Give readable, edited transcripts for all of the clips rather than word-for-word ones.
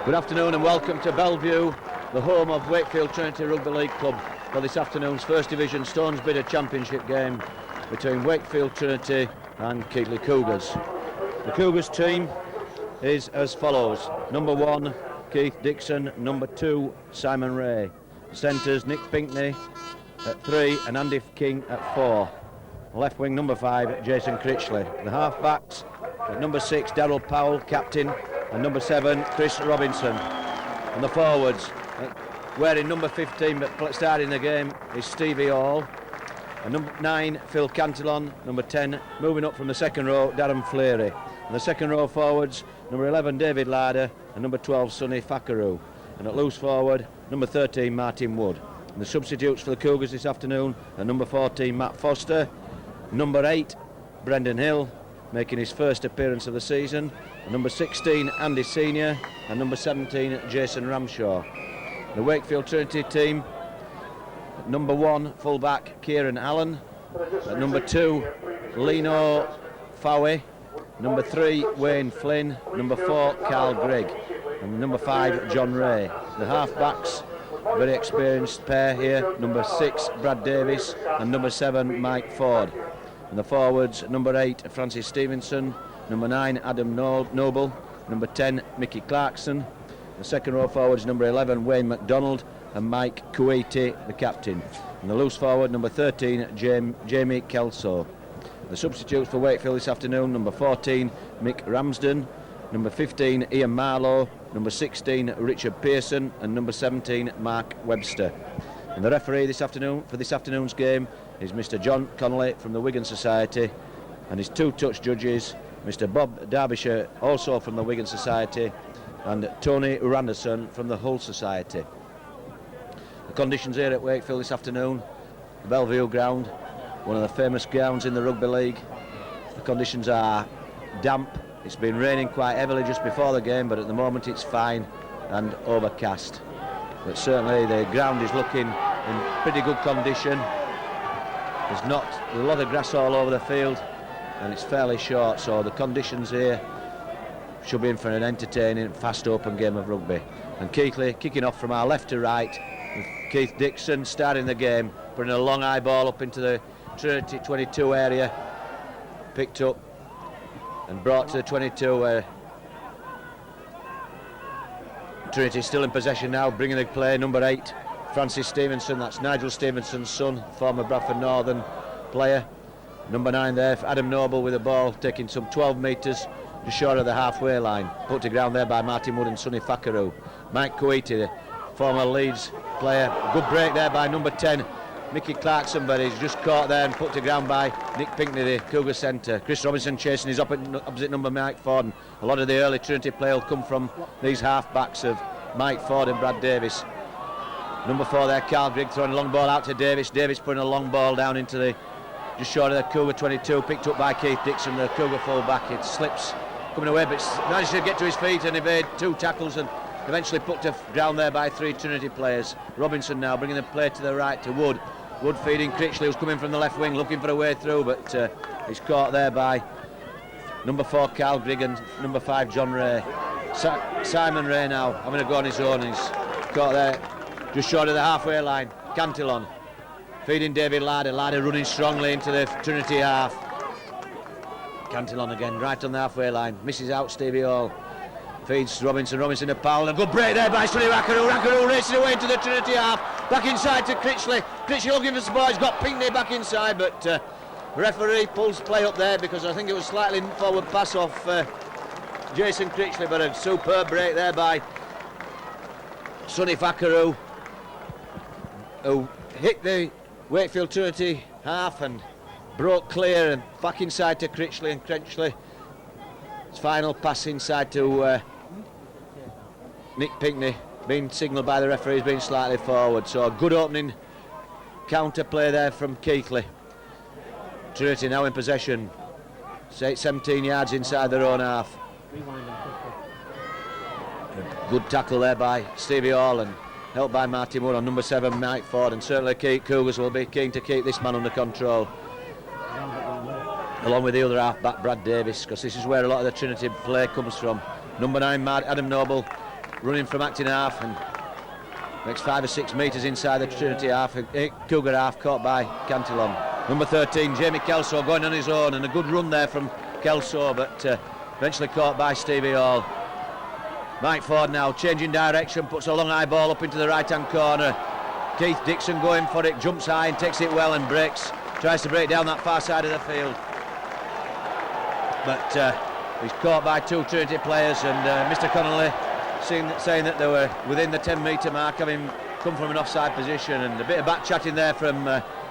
Good afternoon and welcome to Bellevue, the home of Wakefield Trinity Rugby League Club, for this afternoon's First Division Stones Bidder Championship game between Wakefield Trinity and Keighley Cougars. The Cougars team is as follows: number 1, Keith Dixon; number 2, Simon Ray; centres, Nick Pinkney at 3 and Andy King at 4; left wing, number 5, Jason Critchley; the half backs, at number 6, Darryl Powell, captain, and number 7, Chris Robinson; and the forwards, wearing number 15 but starting the game, is Stevie Hall; and number 9, Phil Cantillon; number 10, moving up from the second row, Darren Fleary; and the second row forwards, number 11, David Larder; and number 12, Sonny Fakaru; and at loose forward, number 13, Martin Wood. And the substitutes for the Cougars this afternoon are number 14, Matt Foster; number 8, Brendan Hill, making his first appearance of the season; and number 16, Andy Senior; and number 17, Jason Ramshaw. The Wakefield Trinity team, at number 1, fullback Kieran Allen; at number 2, Lino Fowey; number 3, Wayne Flynn; number 4, Carl Grigg; and number 5, John Ray. The half-backs, very experienced pair here, number 6, Brad Davis; and number 7, Mike Ford. And the forwards, number 8, Francis Stevenson; number 9, Adam Noble; number 10, Mickey Clarkson. The second row forwards, number 11, Wayne McDonald; and Mike Kuwaiti, the captain. And the loose forward, number 13, Jamie Kelso. The substitutes for Wakefield this afternoon, number 14, Mick Ramsden; number 15, Ian Marlowe; number 16, Richard Pearson; and number 17, Mark Webster. And the referee this afternoon, for this afternoon's game, is Mr. John Connolly from the Wigan Society, and his two-touch judges, Mr. Bob Derbyshire, also from the Wigan Society, and Tony Randerson from the Hull Society. The conditions here at Wakefield this afternoon, the Bellevue ground, one of the famous grounds in the Rugby League. The conditions are damp. It's been raining quite heavily just before the game, but at the moment it's fine and overcast. But certainly the ground is looking in pretty good condition. There's a lot of grass all over the field, and it's fairly short, so the conditions here should be in for an entertaining, fast, open game of rugby. And Keighley kicking off from our left to right, with Keith Dixon starting the game, putting a long high ball up into the Trinity 22 area, picked up and brought to the 22 where Trinity still in possession now, bringing the play, number 8, Francis Stevenson. That's Nigel Stevenson's son, former Bradford Northern player. Number 9 there, Adam Noble with the ball, taking some 12 metres just short of the halfway line. Put to ground there by Martin Wood and Sonny Fakaru. Mike Kuwaiti, the former Leeds player. Good break there by number 10, Mickey Clarkson, but he's just caught there and put to ground by Nick Pinkney, the Cougar centre. Chris Robinson chasing his opposite number, Mike Ford. And a lot of the early Trinity play will come from these half-backs of Mike Ford and Brad Davis. Number 4 there, Carl Grigg, throwing a long ball out to Davis. Davis putting a long ball down into the just short of the Cougar 22, picked up by Keith Dixon, the Cougar full-back. It slips, coming away, but managed to get to his feet and evade 2 tackles and eventually put to ground there by 3 Trinity players. Robinson now bringing the play to the right to Wood. Wood feeding Critchley, who's coming from the left wing, looking for a way through, but he's caught there by number 4, Carl Grigg, and number 5, John Ray. Simon Ray now having a go on his own, and he's caught there just short of the halfway line. Cantillon feeding David Larder. Larder running strongly into the Trinity half. Cantillon again, right on the halfway line. Misses out Stevie Hall. Feeds Robinson. Robinson to Powell. A good break there by Sonny Rakaru. Rakaru racing away into the Trinity half. Back inside to Critchley. Critchley looking for support. He's got Pinkney back inside, but referee pulls play up there because I think it was slightly forward pass off Jason Critchley, but a superb break there by Sonny Fakaru, who hit the Wakefield Trinity half and broke clear and back inside to Critchley, and Critchley, his final pass inside to Nick Pinkney, being signalled by the referees being slightly forward. So a good opening counter play there from Keighley. Trinity now in possession, 17 yards inside their own half. A good tackle there by Stevie Hall and helped by Martin Wood on number 7, Mike Ford, and certainly Cougars will be keen to keep this man under control, along with the other half-back Brad Davis, because this is where a lot of the Trinity play comes from. Number 9, Adam Noble running from acting half and makes 5 or 6 metres inside the Trinity half, Cougar half, caught by Cantillon. Number 13, Jamie Kelso, going on his own, and a good run there from Kelso, but eventually caught by Stevie Hall. Mike Ford now changing direction, puts a long high ball up into the right hand corner. Keith Dixon going for it, jumps high and takes it well and breaks, tries to break down that far side of the field, but he's caught by 2 Trinity players, and Mr Connolly saying that they were within the 10 metre mark, having come from an offside position, and a bit of back chatting there from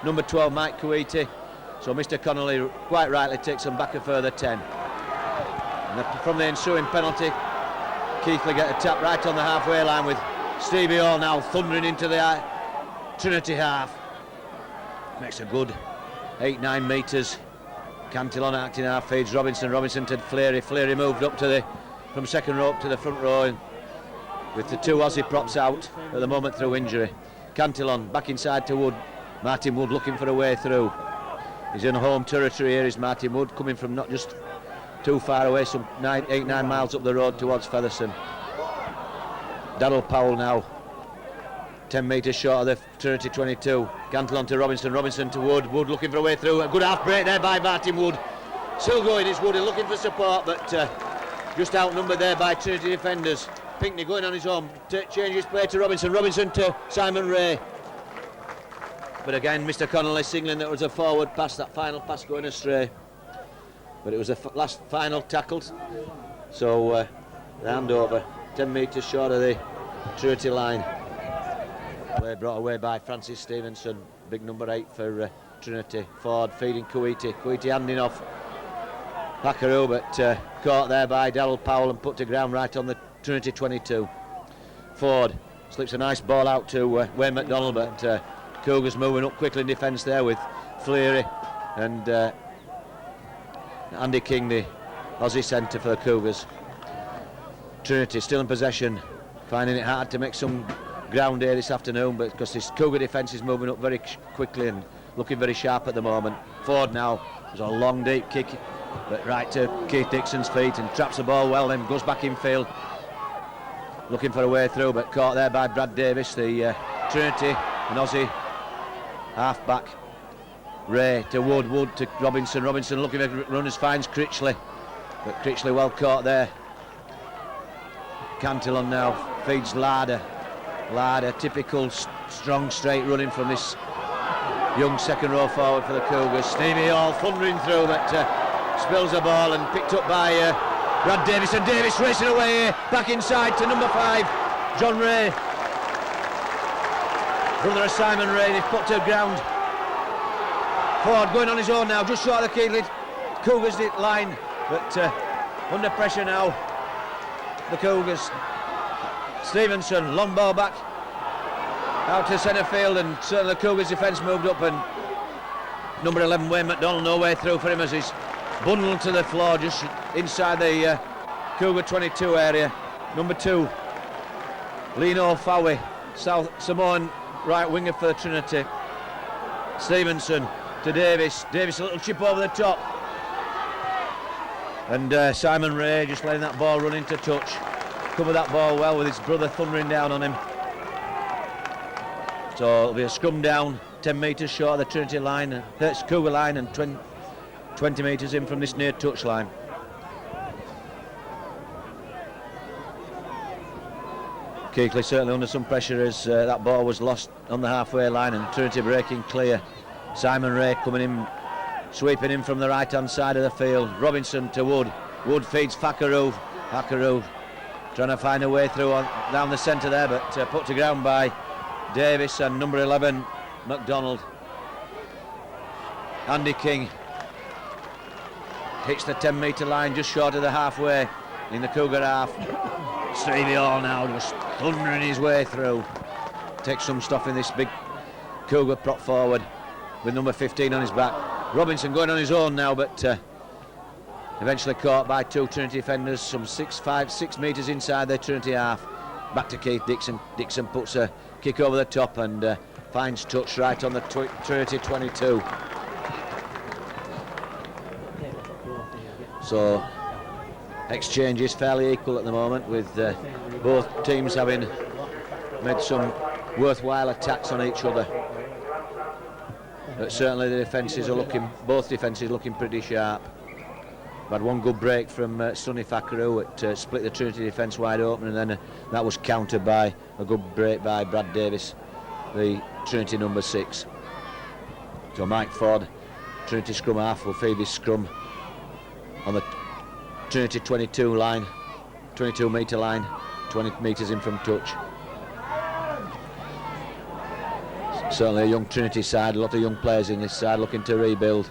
number 12 Mike Kuwaiti. So Mr Connolly quite rightly takes them back a further 10, and from the ensuing penalty, Keighley get a tap right on the halfway line, with Stevie Hall now thundering into the Trinity half. Makes a good 8-9 metres. Cantillon acting half, feeds Robinson to Fleary moved up to from second row up to the front row, with the 2 Aussie props out at the moment through injury. Cantillon back inside to Wood. Martin Wood looking for a way through. He's in home territory here, is Martin Wood, coming from not just too far away, some 8-9 miles up the road towards Featherstone. Daryl Powell now 10 metres short of the Trinity 22. Cantillon to Robinson to Wood. Wood looking for a way through. A good half break there by Martin Wood. Still going is Wood, looking for support, but just outnumbered there by Trinity defenders. Pinkney going on his own, changes play to Robinson to Simon Ray. But again, Mr Connolly signaling that it was a forward pass, that final pass going astray. But it was the last final tackled. So the handover, 10 metres short of the Trinity line. Play brought away by Francis Stevenson, big number 8 for Trinity. Ford feeding Kuwaiti handing off Hackaroo, but caught there by Daryl Powell and put to ground right on the Trinity 22. Ford slips a nice ball out to Wayne McDonald, but Cougars moving up quickly in defence there with Fleary and Andy King, the Aussie centre for the Cougars. Trinity still in possession, finding it hard to make some ground here this afternoon, but because this Cougar defence is moving up very quickly and looking very sharp at the moment. Ford now has a long deep kick, but right to Keith Dixon's feet and traps the ball well, then goes back in field looking for a way through, but caught there by Brad Davis, the Trinity and Aussie half back. Ray to Wood to Robinson looking for runners, finds Critchley, but Critchley well caught there. Cantillon now feeds Larder, typical strong straight running from this young second row forward for the Cougars. Stevie Hall thundering through, but spills the ball and picked up by Brad Davis, and Davis racing away here, back inside to number 5 John Ray, brother of Simon Ray. They've put to ground. Ford going on his own now, just short of the Keighley Cougars line, but under pressure now, the Cougars. Stevenson, long ball back out to centre field, and certainly the Cougars defence moved up, and number 11 Wayne McDonald no way through for him as he's bundled to the floor just inside the Cougar 22 area. Number 2 Lino Fawi, South Samoan right winger for the Trinity. Stevenson to Davis, a little chip over the top, and Simon Ray just letting that ball run into touch, covered that ball well with his brother thundering down on him. So it'll be a scrum down, 10 metres short of the Trinity line, that's Cougar line, and 20 metres in from this near touch line. Keighley certainly under some pressure as that ball was lost on the halfway line, and Trinity breaking clear. Simon Ray coming in, sweeping in from the right hand side of the field. Robinson to Wood feeds Hackaroo trying to find a way through down the centre there, but put to ground by Davis and number 11 McDonald. Andy King hits the 10 metre line just short of the halfway in the Cougar half. Stevie Hall now just thundering his way through, takes some stuff in this big Cougar prop forward with number 15 on his back. Robinson going on his own now, but eventually caught by 2 Trinity defenders, some 6 metres inside the Trinity half. Back to Keith Dixon. Dixon puts a kick over the top and finds touch right on the Trinity 22. So exchange is fairly equal at the moment, with both teams having made some worthwhile attacks on each other. But certainly the defences are both defences looking pretty sharp. But one good break from Sonny Fakaru. It split the Trinity defence wide open, and then that was countered by a good break by Brad Davis, the Trinity number 6. So Mike Ford, Trinity scrum half, will feed this scrum on the Trinity 22 line, 22 metre line, 20 metres in from touch. Certainly a young Trinity side, a lot of young players in this side looking to rebuild.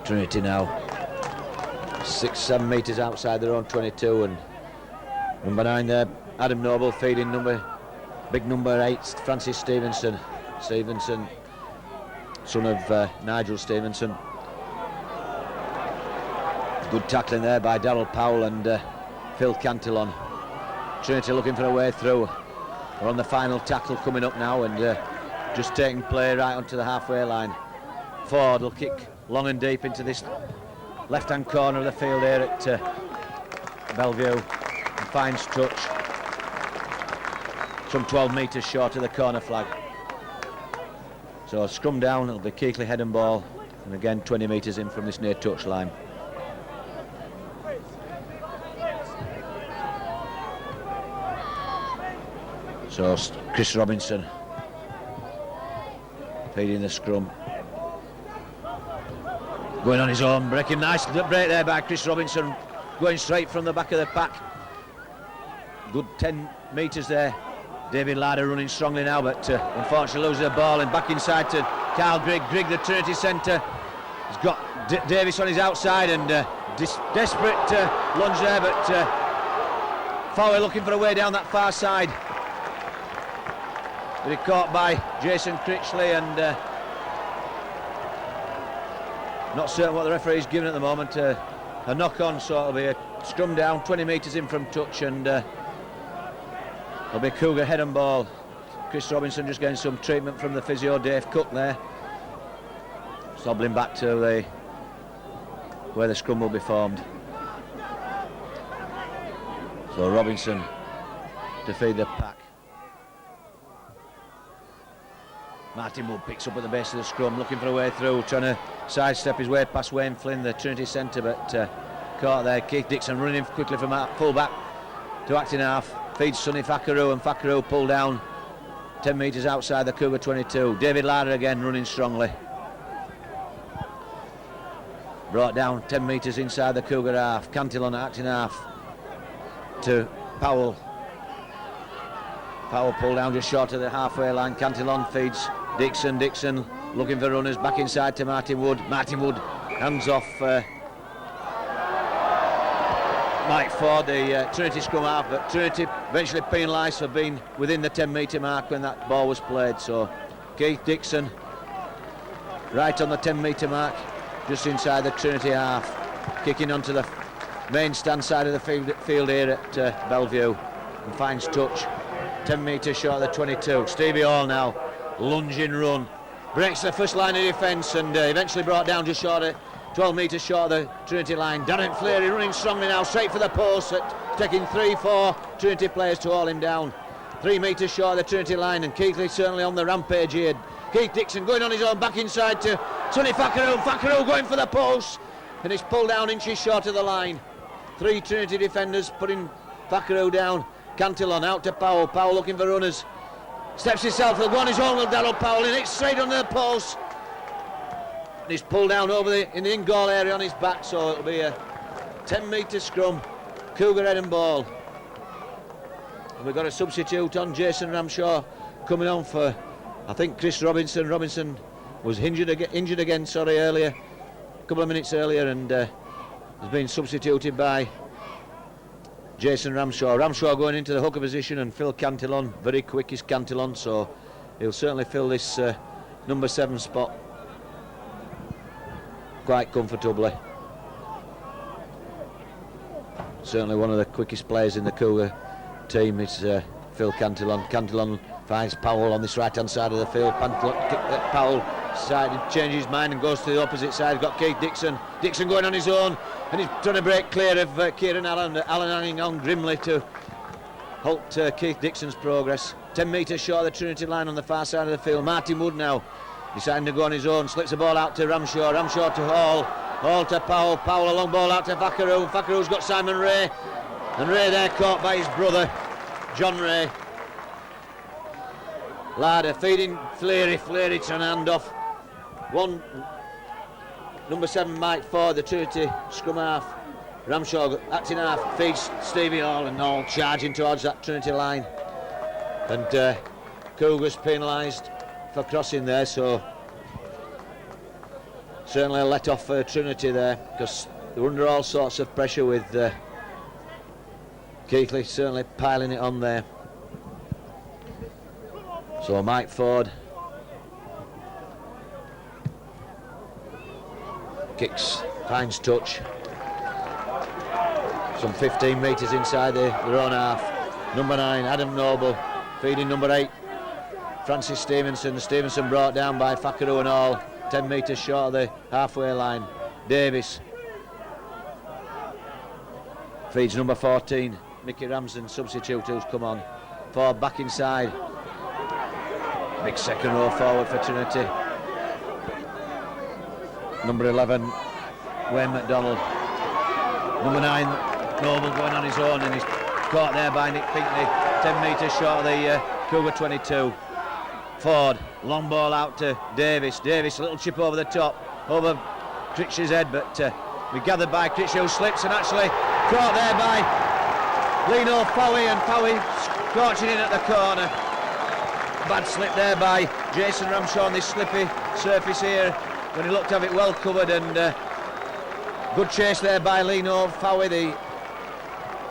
Trinity now 6-7 metres outside their own 22, and number 9 there, Adam Noble, feeding big number 8, Francis Stevenson, son of Nigel Stevenson. Good tackling there by Darryl Powell and Phil Cantillon. Trinity looking for a way through. We're on the final tackle coming up now, and just taking play right onto the halfway line. Ford will kick long and deep into this left-hand corner of the field here at Bellevue, and finds touch some 12 metres short of the corner flag. So scrum down, it'll be Keighley head and ball, and again 20 metres in from this near touch line. So Chris Robinson feeding the scrum. Going on his own, breaking, nice break there by Chris Robinson, going straight from the back of the pack. Good 10 metres there. David Larder running strongly now, but unfortunately loses the ball, and back inside to Carl Grigg, the Trinity centre. He's got Davis on his outside, and desperate lunge there, but Fowler looking for a way down that far side. But he caught by Jason Critchley, and not certain what the referee's given at the moment. A knock on, so it'll be a scrum down, 20 metres in from touch, and it'll be Cougar head and ball. Chris Robinson just getting some treatment from the physio Dave Cook there. Slobbling back to where the scrum will be formed. So Robinson to feed the pack. Martin Wood picks up at the base of the scrum, looking for a way through, trying to sidestep his way past Wayne Flynn, the Trinity centre, but caught there. Keith Dixon running quickly from full back to acting half, feeds Sonny Fakaru, and Fakaru pulled down 10 metres outside the Cougar 22. David Larder again running strongly. Brought down 10 metres inside the Cougar half. Cantillon acting half to Powell. Powell pulled down just short of the halfway line. Cantillon feeds Dixon looking for runners, back inside to Martin Wood. Martin Wood hands off Mike Ford, the Trinity scrum half, but Trinity eventually penalised for being within the 10 metre mark when that ball was played. So Keith Dixon right on the 10 metre mark, just inside the Trinity half, kicking onto the main stand side of the field here at Bellevue, and finds touch 10 metres short of the 22. Stevie Hall now, lunging run, breaks the first line of defence, and eventually brought down just short of 12 metres short of the Trinity line. Darren Fleary running strongly now, straight for the post, taking 3-4 Trinity players to haul him down. 3 metres short of the Trinity line, and Keighley certainly on the rampage here. Keith Dixon going on his own, back inside to Sonny Fakaru. Fakaru going for the post, and he's pulled down inches short of the line. 3 Trinity defenders putting Fakaru down. Cantillon out to Powell. Powell looking for runners. Steps himself. He'll go on his own with Darryl Powell, and it's straight under the post. And he's pulled down in the in-goal area on his back, so it'll be a 10 metre scrum. Cougar head and ball. And we've got a substitute on, Jason Ramshaw, coming on for, I think, Chris Robinson. Robinson was injured again, earlier, a couple of minutes earlier, and has been substituted by Jason Ramshaw. Ramshaw going into the hooker position, and Phil Cantillon, very quick is Cantillon, so he'll certainly fill this number 7 spot quite comfortably. Certainly one of the quickest players in the Cougar team is Phil Cantillon. Cantillon finds Powell on this right hand side of the field. Powell decided to change his mind and goes to the opposite side. Got Keith Dixon. Dixon going on his own, and he's trying to break clear of Kieran Allen. Allen hanging on grimly to halt Keith Dixon's progress. 10 metres short of the Trinity line on the far side of the field. Martin Wood now deciding to go on his own. Slips the ball out to Ramshaw. Ramshaw to Hall. Hall to Powell. Powell a long ball out to Vaccaroo. Vaccaroo's got Simon Ray. And Ray there caught by his brother, John Ray. Larder feeding Fleary. Fleary to an handoff. Number 7 Mike Ford, the Trinity scrum half. Ramshaw acting half, feeds Stevie Hall, and all charging towards that Trinity line. And Cougars penalised for crossing there, so certainly a let off for Trinity there, because they were under all sorts of pressure with Keighley certainly piling it on there. So Mike Ford kicks, finds touch, some 15 metres inside their own half. Number 9 Adam Noble feeding number 8 Francis Stevenson. Stevenson brought down by Vaccaroo and all, 10 metres short of the halfway line. Davis feeds number 14 Mickey Ramsden, substitute who's come on. Ford back inside. Big second row forward for Trinity. Number 11 Wayne McDonald. Number 9 Noble going on his own, and he's caught there by Nick Pinckney, 10 metres short of the Cougar 22. Ford, long ball out to Davis. Davis, a little chip over the top, over Critchley's head, but we gathered by Critchley, who slips and actually caught there by Lino Fowey, and Fowey scorching in at the corner. Bad slip there by Jason Ramshaw on this slippy surface here, when he looked to have it well covered, and good chase there by Lino Fowey, the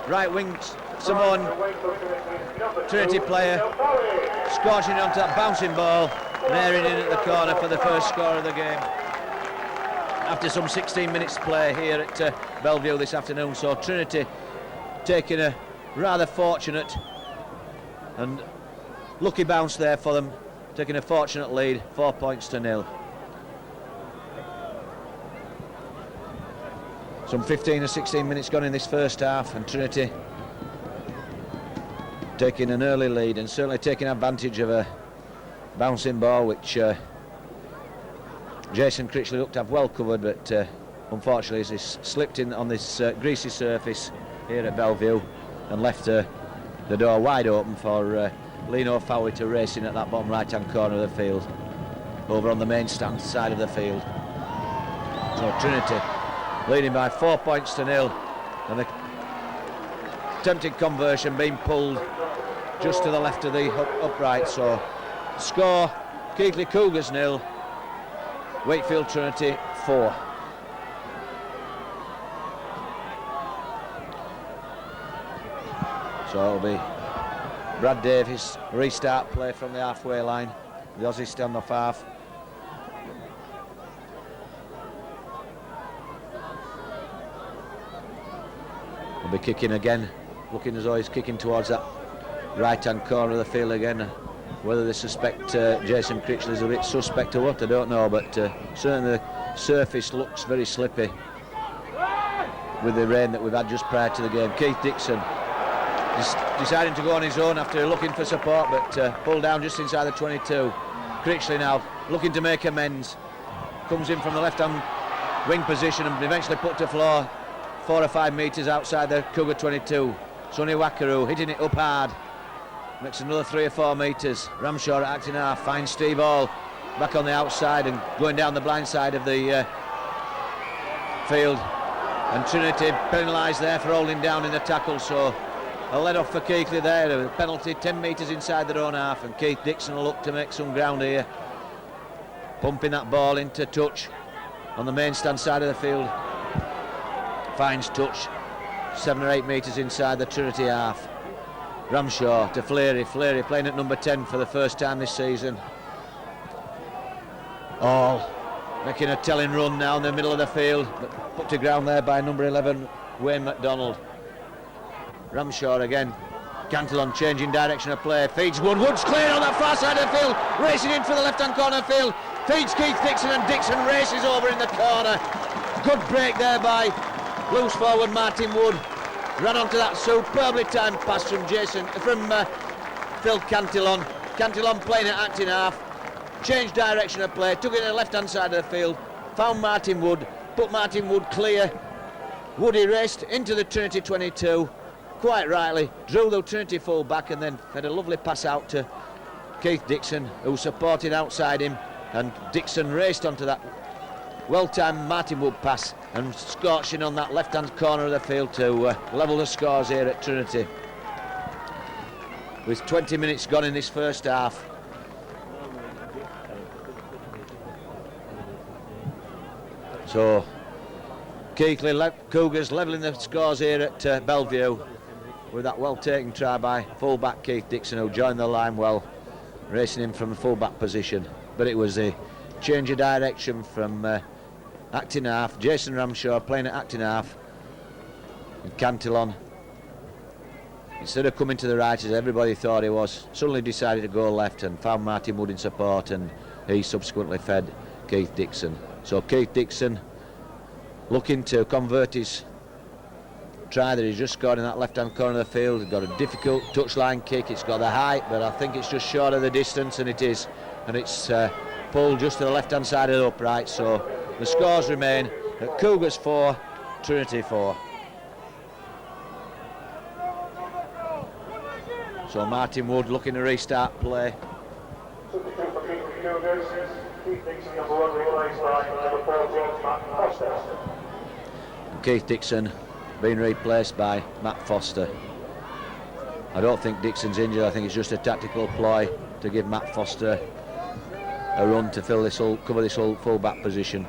right wing Samoan Trinity player, scorching onto that bouncing ball and airing in at the corner for the first score of the game. After some 16 minutes play here at Bellevue this afternoon, so Trinity taking a rather fortunate and lucky bounce there for them, taking a fortunate lead, 4 points to 0. Some 15 or 16 minutes gone in this first half, and Trinity taking an early lead and certainly taking advantage of a bouncing ball which Jason Critchley looked to have well covered, but unfortunately he's slipped in on this greasy surface here at Bellevue and left the door wide open for Lino Fowey to race in at that bottom right hand corner of the field, over on the main stand side of the field. So Trinity leading by 4 points to 0, and the attempted conversion being pulled just to the left of the upright. So score, Keighley Cougars 0, Wakefield Trinity 4. So it'll be Brad Davis, restart play from the halfway line, the Aussie stand off half. He'll be kicking again, looking as though he's kicking towards that right-hand corner of the field again. Whether they suspect Jason Critchley's a bit suspect or what, I don't know, but certainly the surface looks very slippy with the rain that we've had just prior to the game. Keith Dixon deciding to go on his own after looking for support, but pulled down just inside the 22. Critchley now looking to make amends, comes in from the left-hand wing position and eventually put to floor 4 or 5 metres outside the Cougar 22. Sonny Wackaroo hitting it up hard, makes another 3 or 4 metres. Ramshaw at acting half finds Steve Hall back on the outside and going down the blind side of the field, and Trinity penalised there for holding down in the tackle. So a let off for Keighley there, a penalty 10 metres inside their own half, and Keith Dixon will look to make some ground here, pumping that ball into touch on the main stand side of the field. Finds touch 7 or 8 metres inside the Trinity half. Ramshaw to Fleary. Fleary playing at number 10 for the first time this season. All making a telling run now in the middle of the field, but put to ground there by number 11 Wayne McDonald. Ramshaw again, Cantillon changing direction of play, feeds Wood. Wood's clear on that far side of the field, racing in for the left hand corner of the field. feeds Keith Dixon, and Dixon races over in the corner. Good break there by loose forward Martin Wood. Ran onto that superbly timed pass from Phil Cantillon. Cantillon playing at acting half, changed direction of play, took it to the left hand side of the field, found Martin Wood, put Martin Wood clear. Woody raced into the Trinity 22, quite rightly, drew the Trinity full back, and then had a lovely pass out to Keith Dixon, who supported outside him, and Dixon raced onto that well-timed Martin Wood pass and scorching on that left-hand corner of the field to level the scores here at Trinity. With 20 minutes gone in this first half. So Keighley Cougars levelling the scores here at Bellevue with that well-taken try by full-back Keith Dixon, who joined the line well, racing in from the full-back position. But it was a change of direction from acting half. Jason Ramshaw playing at acting half, and Cantillon, instead of coming to the right as everybody thought he was, suddenly decided to go left and found Martin Wood in support, and he subsequently fed Keith Dixon. So Keith Dixon looking to convert his try that he's just scored in that left-hand corner of the field. He's got a difficult touchline kick. It's got the height, but I think it's just short of the distance, and it is. And it's pulled just to the left-hand side of the upright. So the scores remain at Cougars 4, Trinity 4. So Martin Wood looking to restart play. Keith Dixon being replaced by Matt Foster. I don't think Dixon's injured. I think it's just a tactical ploy to give Matt Foster a run to cover this whole full-back position.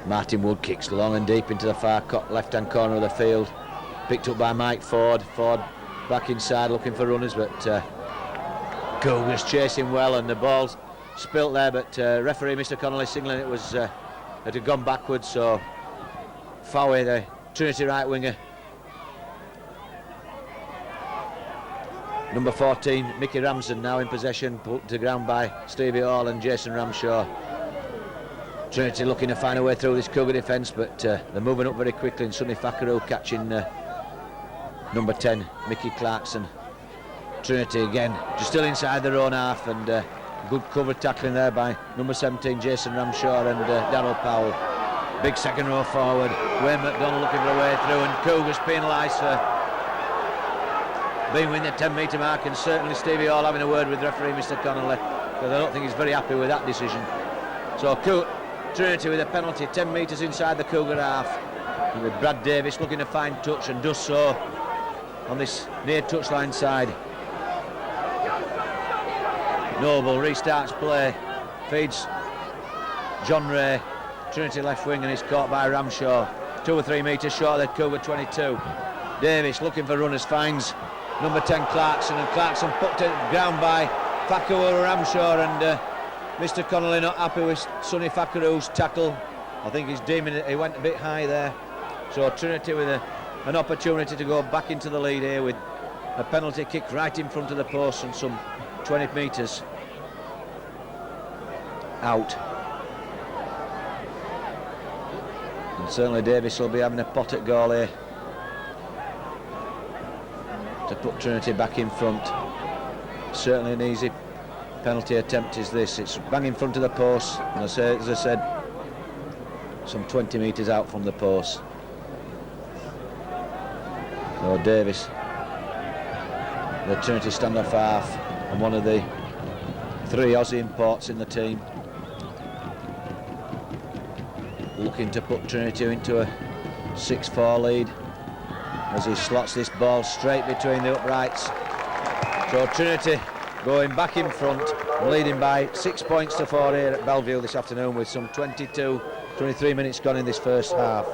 Martin Wood kicks long and deep into the far left-hand corner of the field. Picked up by Mike Ford. Ford back inside looking for runners, but Cougars chasing well, and the ball's spilt there, but referee Mr Connolly signaling it was it had gone backwards. So Fowey, the Trinity right winger, number 14 Mickey Ramsden now in possession, put to ground by Stevie Hall and Jason Ramshaw. Trinity looking to find a way through this Cougar defence, but they're moving up very quickly, and Sonny Fakaru catching number 10 Mickey Clarkson. Trinity again just still inside their own half, and good cover tackling there by number 17 Jason Ramshaw and Darryl Powell. Big second row forward, Wayne McDonald looking for a way through, and Cougars penalised for being within the 10-metre mark, and certainly Stevie Hall having a word with referee Mr Connolly, because I don't think he's very happy with that decision. So Trinity with a penalty 10 metres inside the Cougar half, and with Brad Davis looking to find touch, and does so on this near touchline side. Noble restarts play, feeds John Ray, Trinity left wing, and is caught by Ramshaw. 2 or 3 metres short of the Cougar 22. Davis looking for runners, finds number 10 Clarkson, and Clarkson put to ground by Fakaru Ramshaw, and Mr Connolly not happy with Sonny Fakaru's tackle. I think he's deeming it, he went a bit high there. So Trinity with an opportunity to go back into the lead here with a penalty kick right in front of the post and some 20 metres out. And certainly Davis will be having a pot at goal here to put Trinity back in front. Certainly an easy penalty attempt is this. It's bang in front of the post, and as I said, some 20 metres out from the post. So Davis, the Trinity standoff half, and one of the 3 Aussie imports in the team, looking to put Trinity into a 6-4 lead as he slots this ball straight between the uprights. So Trinity going back in front, leading by 6 points to 4 here at Bellevue this afternoon, with some 23 minutes gone in this first half.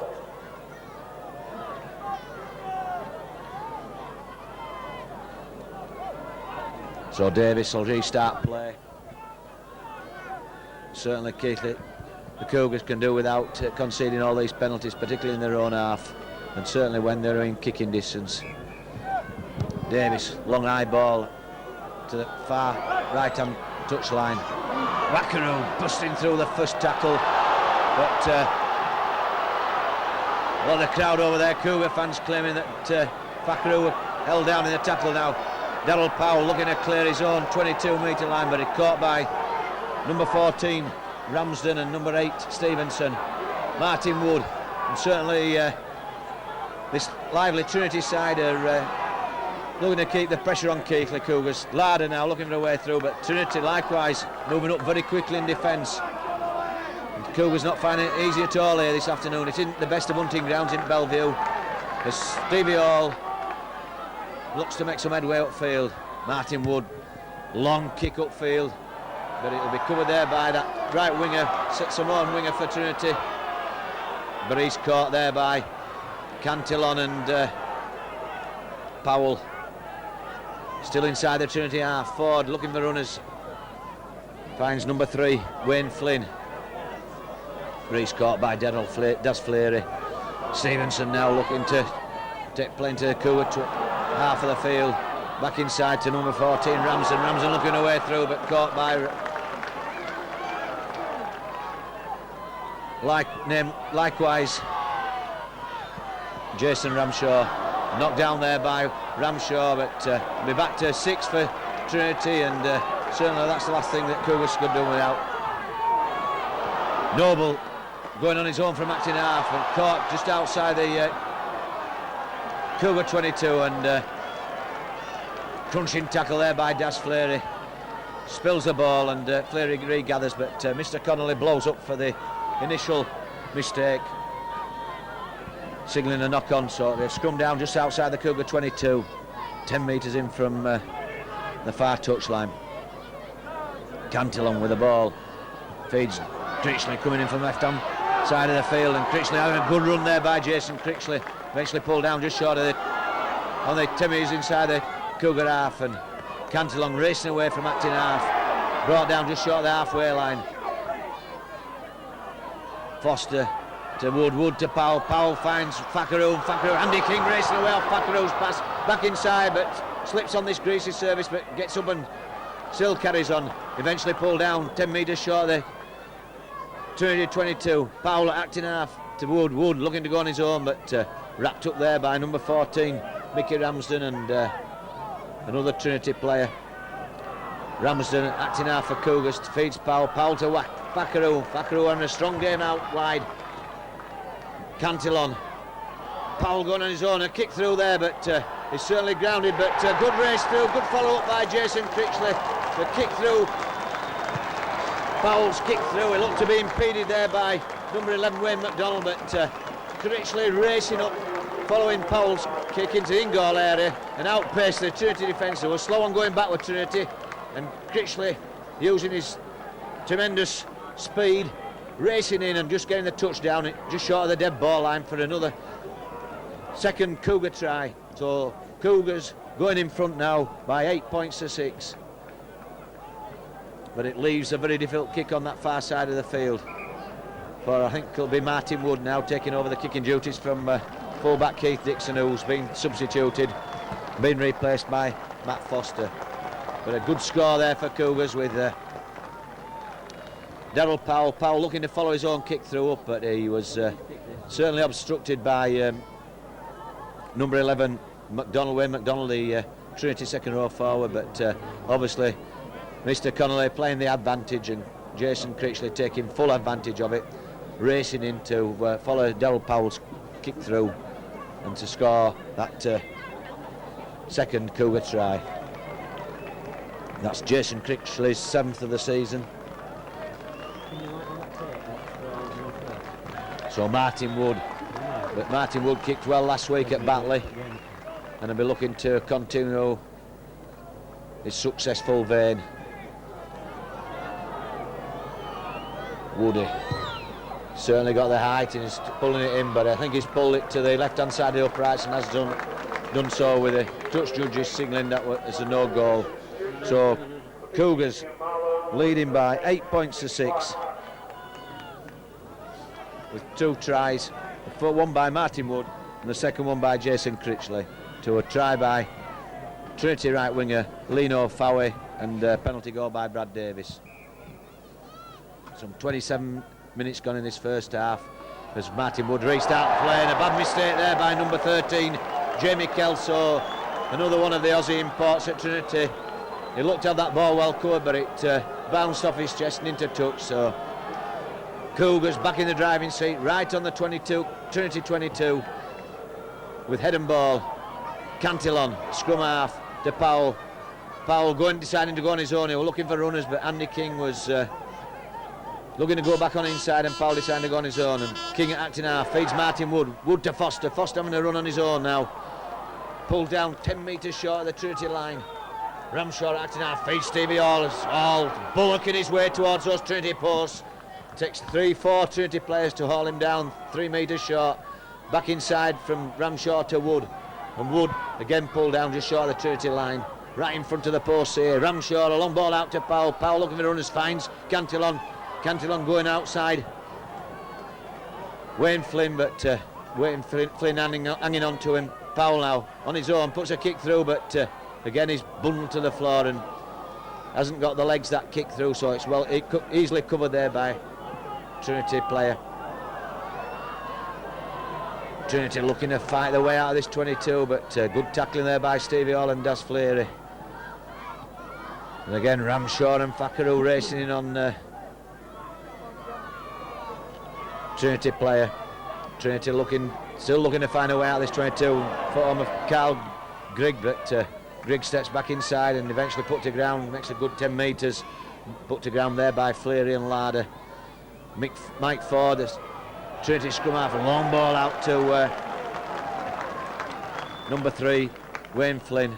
So Davis will restart play. Certainly Keighley, the Cougars can do without conceding all these penalties, particularly in their own half, and certainly when they're in kicking distance. Davis, long high ball to the far right-hand touchline. Wackaroo busting through the first tackle, but a lot of the crowd over there, Cougar fans, claiming that Wackaroo held down in the tackle now. Daryl Powell looking to clear his own 22-metre line, but he caught by number 14 Ramsden and number 8 Stevenson. Martin Wood, and certainly this lively Trinity side are looking to keep the pressure on Keighley Cougars. Larder now looking for a way through, but Trinity likewise moving up very quickly in defence. Cougars not finding it easy at all here this afternoon. It isn't the best of hunting grounds in Bellevue, as Stevie Hall looks to make some headway upfield. Martin Wood, long kick upfield, but it'll be covered there by that right winger, Simone winger for Trinity. But he's caught there by Cantillon and Powell. Still inside the Trinity half. Ford looking for runners. Finds number 3, Wayne Flynn. But he's caught by Des Fleury. Stevenson now looking to take play into the Cougar half of the field. Back inside to number 14, Ramsden. Ramsden looking away through, but caught by likewise Jason Ramshaw. Knocked down there by Ramshaw, but be back to 6 for Trinity, and certainly that's the last thing that Cougars could do without. Noble going on his own from acting half and caught just outside the Cougar 22, and crunching tackle there by Des Fleury. Spills the ball, and Fleury regathers, but Mr. Connolly blows up for the initial mistake, signalling a knock-on. So they've scrum down just outside the Cougar 22, 10 metres in from the far touchline. Cantillon with the ball, feeds Critchley coming in from left-hand side of the field, and Critchley having a good run there by Jason Critchley. Eventually pulled down just short of on the Timmies inside the Cougar half, and Cantillon racing away from acting half, brought down just short of the halfway line. Foster to Wood, Wood to Powell, Powell finds Wackaroo, Andy King racing away off Wackaroo's pass, back inside, but slips on this greasy service, but gets up and still carries on. Eventually pulled down 10 metres short of the 22. Powell acting half to Wood, Wood looking to go on his own, but wrapped up there by number 14 Mickey Ramsden and another Trinity player. Ramsden acting half for Cougars, feeds Powell, Powell to Wackaroo, Wackaroo having a strong game out wide. Cantillon, Powell going on his own, a kick through there, but he's certainly grounded, but good race through, good follow up by Jason Critchley. The kick through, Powell's kick through, he looked to be impeded there by number 11 Wayne McDonald, but Critchley racing up, following Powell's kick into the in-goal area and outpaced the Trinity defence. They were slow on going back with Trinity, and Critchley using his tremendous speed, racing in and just getting the touchdown just short of the dead ball line for another second Cougar try. So Cougars going in front now by 8 points to 6. But it leaves a very difficult kick on that far side of the field. For I think it'll be Martin Wood now taking over the kicking duties from fullback Keith Dixon, who's been substituted, been replaced by Matt Foster. But a good score there for Cougars with Daryl Powell looking to follow his own kick through up, but he was certainly obstructed by number 11 McDonald, Wayne McDonald, the Trinity second row forward, but obviously Mr. Connolly playing the advantage and Jason Critchley taking full advantage of it, racing in to follow Daryl Powell's kick through and to score that second Cougar try. That's Jason Critchley's 7th of the season. So Martin Wood, but Martin Wood kicked well last week at Batley, and he'll be looking to continue his successful vein. Woody certainly got the height and is pulling it in, but I think he's pulled it to the left-hand side of the uprights and has done so with the touch judges signalling that it's a no goal. So Cougars leading by 8 points to 6 with 2 tries, one by Martin Wood and the second one by Jason Critchley, to a try by Trinity right winger Lino Fowey and a penalty goal by Brad Davis. Some 27 minutes gone in this first half as Martin Wood restart play, and a bad mistake there by number 13, Jamie Kelso, another one of the Aussie imports at Trinity. He looked at that ball well covered, but it bounced off his chest and into touch. So Cougars back in the driving seat, right on the 22, Trinity 22, with head and ball. Cantillon, scrum half to Powell. Powell deciding to go on his own. He was looking for runners, but Andy King was looking to go back on inside, and Powell decided to go on his own. And King at acting half feeds Martin Wood. Wood to Foster. Foster having a run on his own now. Pulled down 10 metres short of the Trinity line. Ramshaw at acting half feeds Stevie Hall. All bullocking his way towards those Trinity posts. Takes 3-4 Trinity players to haul him down 3 metres short. Back inside from Ramshaw to Wood. And Wood again pulled down just short of the Trinity line. Right in front of the post here. Ramshaw, a long ball out to Powell. Powell looking for runners, finds Cantillon. Cantillon going outside. Wayne Flynn, but Flynn hanging on to him. Powell now on his own, puts a kick through, but again he's bundled to the floor and hasn't got the legs that kick through, so it's easily covered there by Trinity player. Trinity looking to fight their way out of this 22, but good tackling there by Stevie Hall and Das Fleary. And again Ramshaw and Fakaru racing in on Trinity player. Trinity still looking to find a way out of this 22. Form of Carl Grigg, but Grigg steps back inside and eventually put to ground, makes a good 10 metres. Put to ground there by Fleary and Larder. Mike Ford, Trinity scrum half, a long ball out to number 3, Wayne Flynn.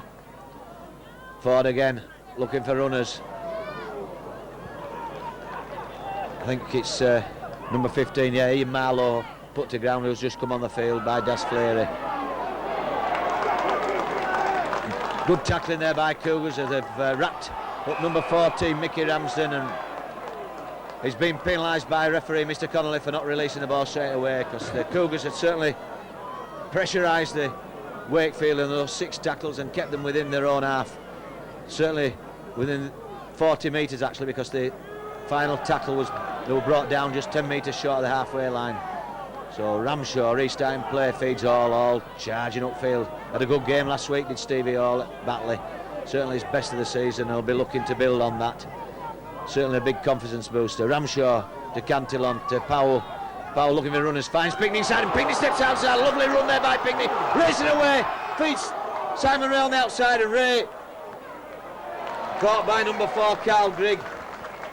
Ford again, looking for runners. I think it's number 15, yeah, Ian Marlowe, put to ground, who's just come on the field by Das Fleary. Good tackling there by Cougars as they've wrapped up number 14, Mickey Ramsden, and he's been penalised by referee Mr Connolly for not releasing the ball straight away, because the Cougars had certainly pressurised the Wakefield in those 6 tackles and kept them within their own half. Certainly within 40 metres actually, because the final tackle they were brought down just 10 metres short of the halfway line. So Ramshaw restarting play, feeds all charging upfield. Had a good game last week, did Stevie Hall at Batley. Certainly his best of the season, he'll be looking to build on that. Certainly a big confidence booster. Ramshaw to Cantillon to Powell. Powell looking for runners, finds Pinkney inside, and Pinkney steps outside. Lovely run there by Pinkney, racing away, feeds Simon Ray on the outside, and Ray caught by number 4 Carl Grigg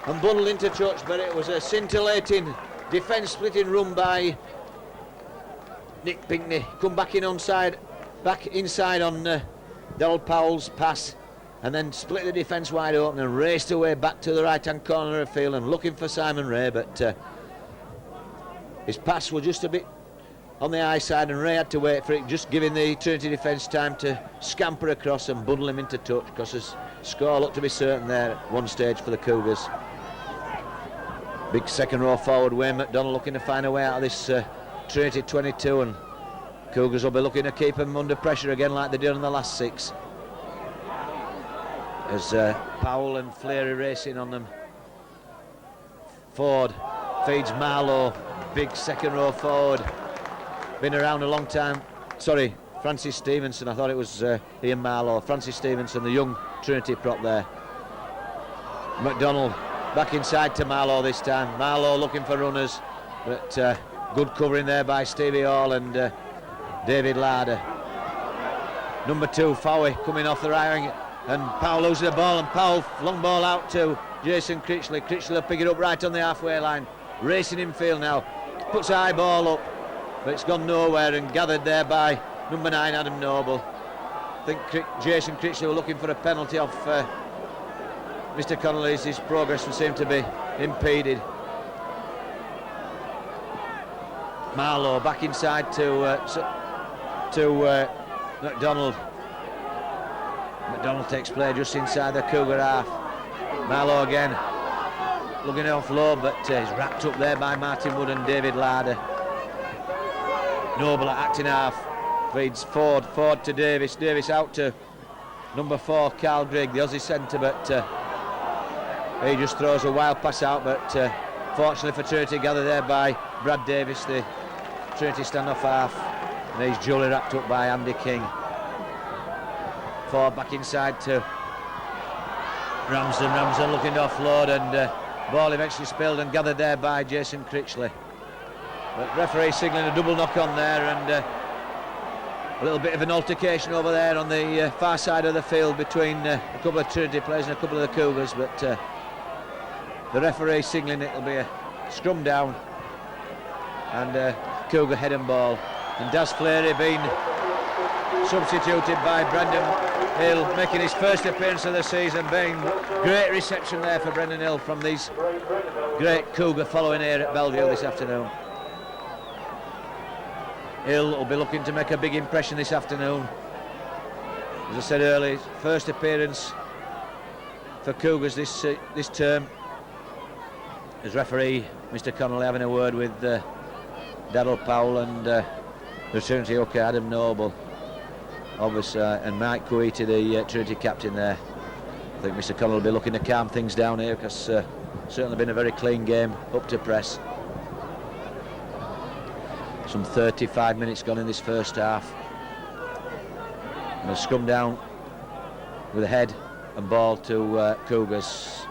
and bundled into touch, but it was a scintillating defence splitting run by Nick Pinkney. Come back inside on Donald Powell's pass, and then split the defence wide open and raced away back to the right hand corner of the field and looking for Simon Ray, but his pass was just a bit on the high side and Ray had to wait for it, just giving the Trinity defence time to scamper across and bundle him into touch, because his score looked to be certain there at one stage for the Cougars. Big second row forward Wayne McDonald looking to find a way out of this Trinity 22, and Cougars will be looking to keep him under pressure again like they did in the last 6. As Powell and Fleary racing on them. Ford feeds Marlowe, big second row forward. Been around a long time. Sorry, Francis Stevenson, I thought it was Ian Marlowe. Francis Stevenson, the young Trinity prop there. McDonald back inside to Marlowe this time. Marlowe looking for runners, but good covering there by Stevie Hall and David Larder. Number 2, Fowey, coming off the right wing, and Powell loses the ball, and Powell, long ball out to Jason Critchley. Critchley will pick it up right on the halfway line, racing in field now, puts a high ball up, but it's gone nowhere and gathered there by number 9, Adam Noble. I think Jason Critchley were looking for a penalty off Mr Connolly's. His progress would seem to be impeded. Marlowe back inside to McDonald. McDonald takes play just inside the Cougar half. Marlowe again looking to offload, but he's wrapped up there by Martin Wood and David Larder. Noble at acting half, feeds Ford to Davis. Davis out to number 4 Carl Grigg, the Aussie centre, but he just throws a wild pass out, but Unfortunately for Trinity, gathered there by Brad Davis, the Trinity stand-off half, and he's duly wrapped up by Andy King. Forward back inside to Ramsden looking to offload, and ball eventually spilled and gathered there by Jason Critchley. But referee signalling a double knock on there, and a little bit of an altercation over there on the far side of the field between a couple of Trinity players and a couple of the Cougars, but the referee signalling it'll be a scrum down and Cougar head and ball. And Daz Fleary being substituted by Brendan Hill, making his first appearance of the season, being great reception there for Brendan Hill from these great Cougar following here at Bellevue this afternoon. Hill will be looking to make a big impression this afternoon. As I said earlier, first appearance for Cougars this term. As referee, Mr. Connolly having a word with Daryl Powell and the Trinity hooker Adam Noble, obviously, and Mike Coiti, the Trinity captain there. I think Mr. Connolly will be looking to calm things down here, because certainly been a very clean game up to press. Some 35 minutes gone in this first half. And a scrum down with a head and ball to Cougars.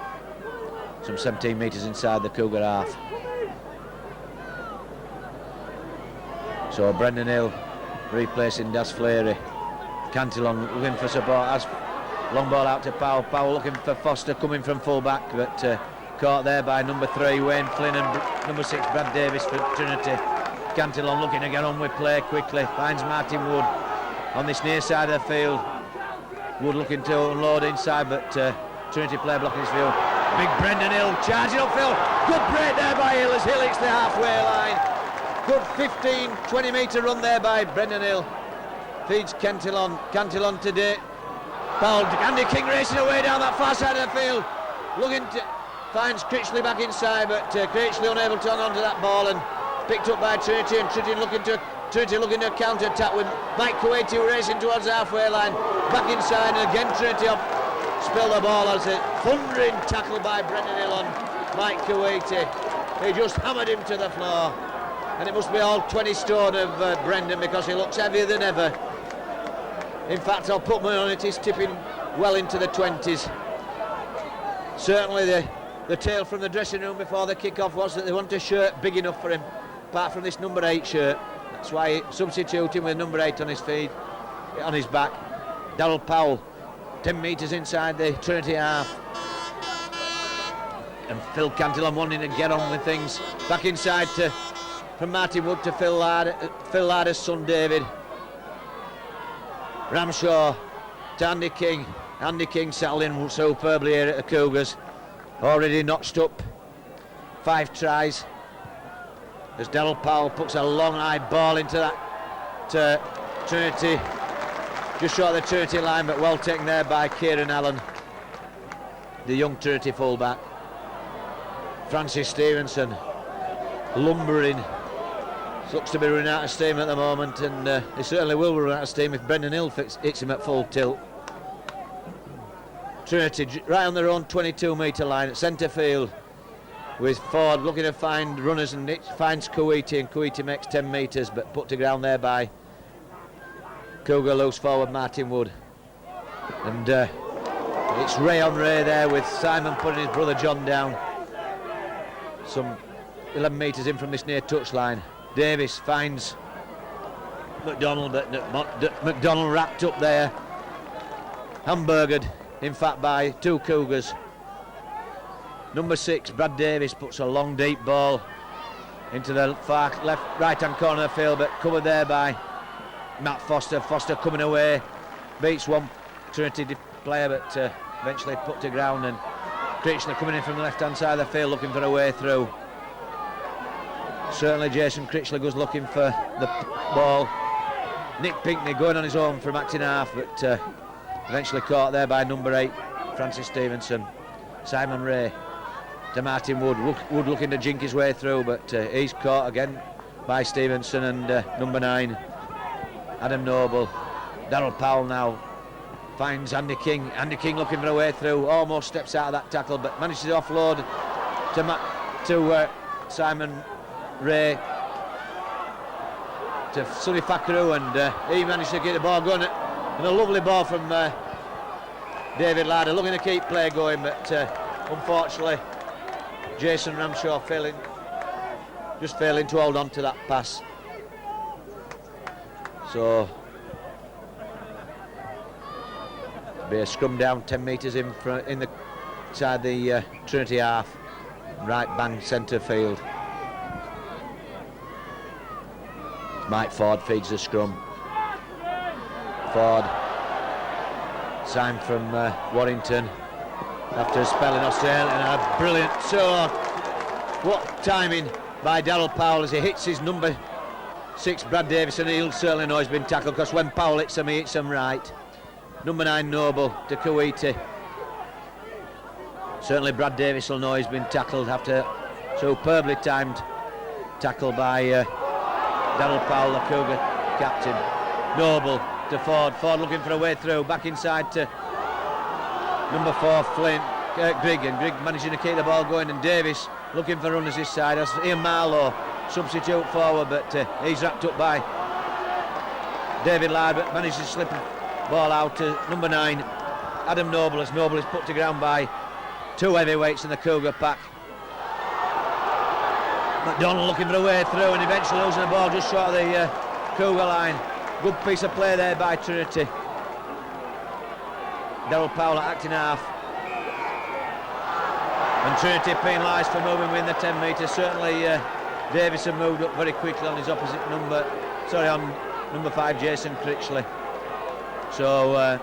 Some 17 metres inside the Cougar half. So Brendan Hill replacing Daz Fleary. Cantillon looking for support, as long ball out to Powell. Powell looking for Foster coming from full back, but caught there by number 3 Wayne Flynn and number 6 Brad Davis for Trinity. Cantillon looking to get on with play quickly, finds Martin Wood on this near side of the field. Wood looking to unload inside, but Trinity player blocking his view. Big Brendan Hill charging upfield. Good break there by Hill as Hill hits the halfway line. Good 15-20 metre run there by Brendan Hill. Feeds Cantillon. Cantillon today. Powell, Andy King racing away down that far side of the field. Looking to finds Critchley back inside, but Critchley unable to hang on to that ball and picked up by Trinity, and Trinity looking to counter-attack with Mike Coiti racing towards the halfway line. Back inside, and again Trinity up. Spill the ball as a thundering tackle by Brendan Hill on Mike Coiti. He just hammered him to the floor. And it must be all 20 stone of Brendan, because he looks heavier than ever. In fact, I'll put money on it, he's tipping well into the 20s. Certainly the tale from the dressing room before the kick-off was that they want a shirt big enough for him, apart from this number 8 shirt. That's why he substituted him with number 8 on his feet, on his back. Daryl Powell, 10 metres inside the Trinity half. And Phil Cantillon wanting to get on with things. Back inside from Martin Wood to Phil Larder's son David. Ramshaw to Andy King. Andy King settled in superbly here at the Cougars. Already notched up 5 tries. As Daryl Powell puts a long high ball into that Trinity, just short of the Trinity line, but well taken there by Kieran Allen, the young Trinity fullback. Francis Stevenson lumbering. Looks to be running out of steam at the moment, and he certainly will run out of steam if Brendan Hill hits him at full tilt. Trinity right on their own 22-metre line at centre field, with Ford looking to find runners, and it finds Coiti, and Coiti makes 10 metres, but put to ground there by Cougar loose forward Martin Wood. And it's Ray on Ray there, with Simon putting his brother John down. Some 11 metres in from this near touchline. Davis finds McDonald, but McDonald wrapped up there, hamburgered in fact by 2 Cougars. Number 6 Brad Davis puts a long deep ball into the far right hand corner of the field, but covered there by Matt Foster. Foster coming away, beats one Trinity player, but eventually put to ground, and Critchley coming in from the left hand side of the field looking for a way through. Certainly Jason Critchley goes looking for the ball. Nick Pinkney going on his own from acting half, but eventually caught there by number 8 Francis Stevenson. Simon Ray to Martin Wood. Wood looking to jink his way through, but he's caught again by Stevenson and number 9 Adam Noble. Daryl Powell now finds Andy King. Andy King looking for a way through, almost steps out of that tackle, but manages to offload to to Simon Ray to Sonny Fakaru, and he managed to get the ball going, and a lovely ball from David Larder, looking to keep play going, but unfortunately Jason Ramshaw failing to hold on to that pass. So be a scrum down 10 metres in front, inside the Trinity half, right bang centre field. Mike Ford feeds the scrum. Ford, signed from Warrington after a spell in Australia, and a brilliant, so what timing by Darryl Powell as he hits his number 6 Brad Davison. He'll certainly know he's been tackled, because when Powell hits him, he hits him right. Number 9 Noble to Kuwaiti. Certainly Brad Davis will know he's been tackled after superbly timed tackle by Darryl Powell, the Cougar captain. Noble to Ford. Ford looking for a way through. Back inside to number 4 Flynn, Grigg, and Grigg managing to keep the ball going, and Davis looking for runners this side. That's Ian Marlowe, substitute forward, but he's wrapped up by David Laird, but managed to slip the ball out to number 9 Adam Noble, as Noble is put to ground by 2 heavyweights in the Cougar pack. McDonald looking for a way through, and eventually losing the ball just short of the Cougar line. Good piece of play there by Trinity. Darryl Powell at acting half, and Trinity penalised for moving within the 10 metres. Certainly Davison moved up very quickly on his opposite number, on number 5 Jason Critchley. So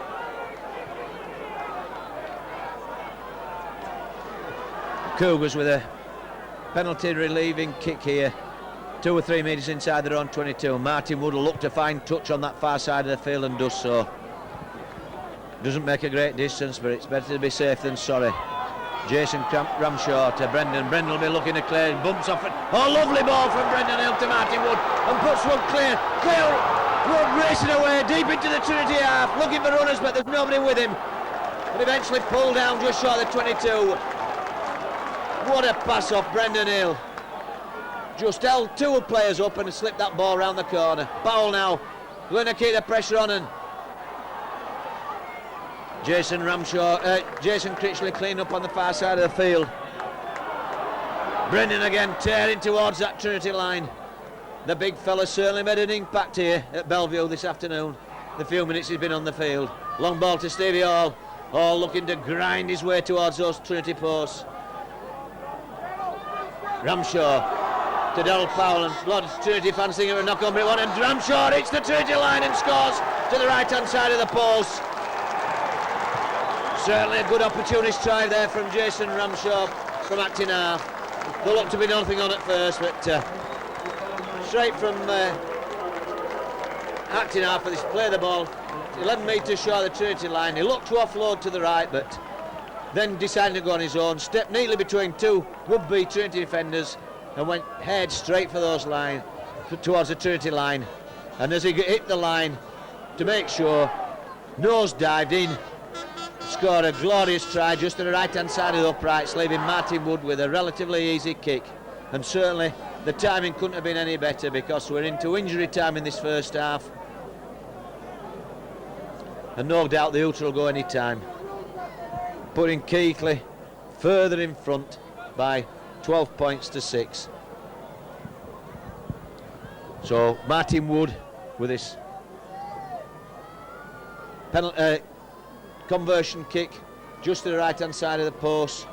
Cougars with a penalty relieving kick here, 2 or 3 metres inside their own 22. Martin Wood will look to find touch on that far side of the field and does so. Doesn't make a great distance, but it's better to be safe than sorry. Jason Ramshaw to Brendan. Brendan will be looking to clear, bumps off it. Oh, lovely ball from Brendan Hill to Martin Wood, and puts Wood clear. Wood racing away deep into the Trinity half, looking for runners, but there's nobody with him. But eventually pulled down just short of the 22. What a pass off Brendan Hill. Just held 2 players up and slipped that ball round the corner. Powell now going to keep the pressure on, and Jason Critchley clean up on the far side of the field. Brendan again tearing towards that Trinity line. The big fella certainly made an impact here at Bellevue this afternoon, the few minutes he's been on the field. Long ball to Stevie Hall. Hall looking to grind his way towards those Trinity posts. Ramshaw to Darryl Powell, and blood Trinity fans thinking of a knock on, but it won, and Ramshaw hits the Trinity line and scores to the right hand side of the post. Certainly a good opportunist try there from Jason Ramshaw from acting half. There looked to be nothing on at first, but straight from acting half for this play the ball 11 metres short of the Trinity line. He looked to offload to the right, but then decided to go on his own, stepped neatly between 2 would-be Trinity defenders and went head straight for those line towards the Trinity line, and as he hit the line to make sure, nose dived in, scored a glorious try just to the right hand side of the uprights, leaving Martin Wood with a relatively easy kick. And certainly the timing couldn't have been any better, because we're into injury time in this first half, and no doubt the Ultra will go any time, putting Keighley further in front by 12 points to 6. So Martin Wood with his conversion kick just to the right hand side of the post,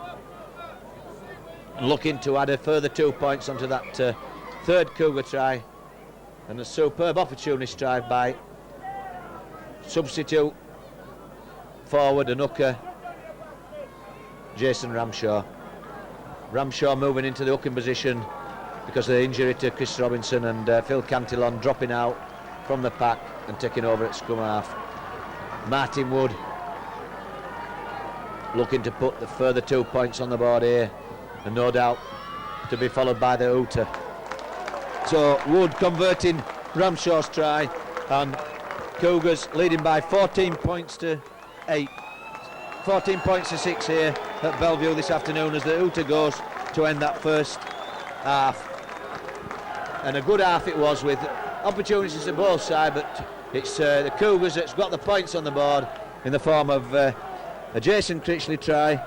and looking to add a further 2 points onto that third Cougar try, and a superb opportunist try by substitute forward and hooker Jason Ramshaw. Ramshaw moving into the hooking position because of the injury to Chris Robinson, and Phil Cantillon dropping out from the pack and taking over at scrum half. Martin Wood looking to put the further 2 points on the board here, and no doubt to be followed by the hooter. So Wood converting Ramshaw's try, and Cougars leading by 14 points to 8. 14 points to 6 here at Bellevue this afternoon, as the hooter goes to end that first half. And a good half it was, with opportunities to both sides, but it's the Cougars that's got the points on the board in the form of a Jason Critchley try,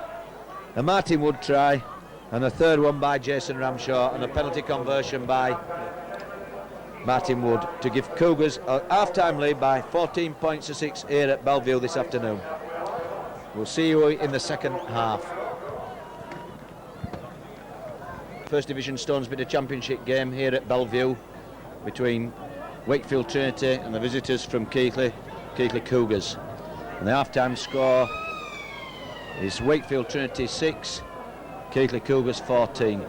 a Martin Wood try, and a third one by Jason Ramshaw, and a penalty conversion by Martin Wood to give Cougars a half-time lead by 14 points to 6 here at Bellevue this afternoon. We'll see you in the second half. First Division Stones Bidder Championship game here at Bellevue between Wakefield Trinity and the visitors from Keighley Cougars. And the half-time score is Wakefield Trinity 6, Keighley Cougars 14.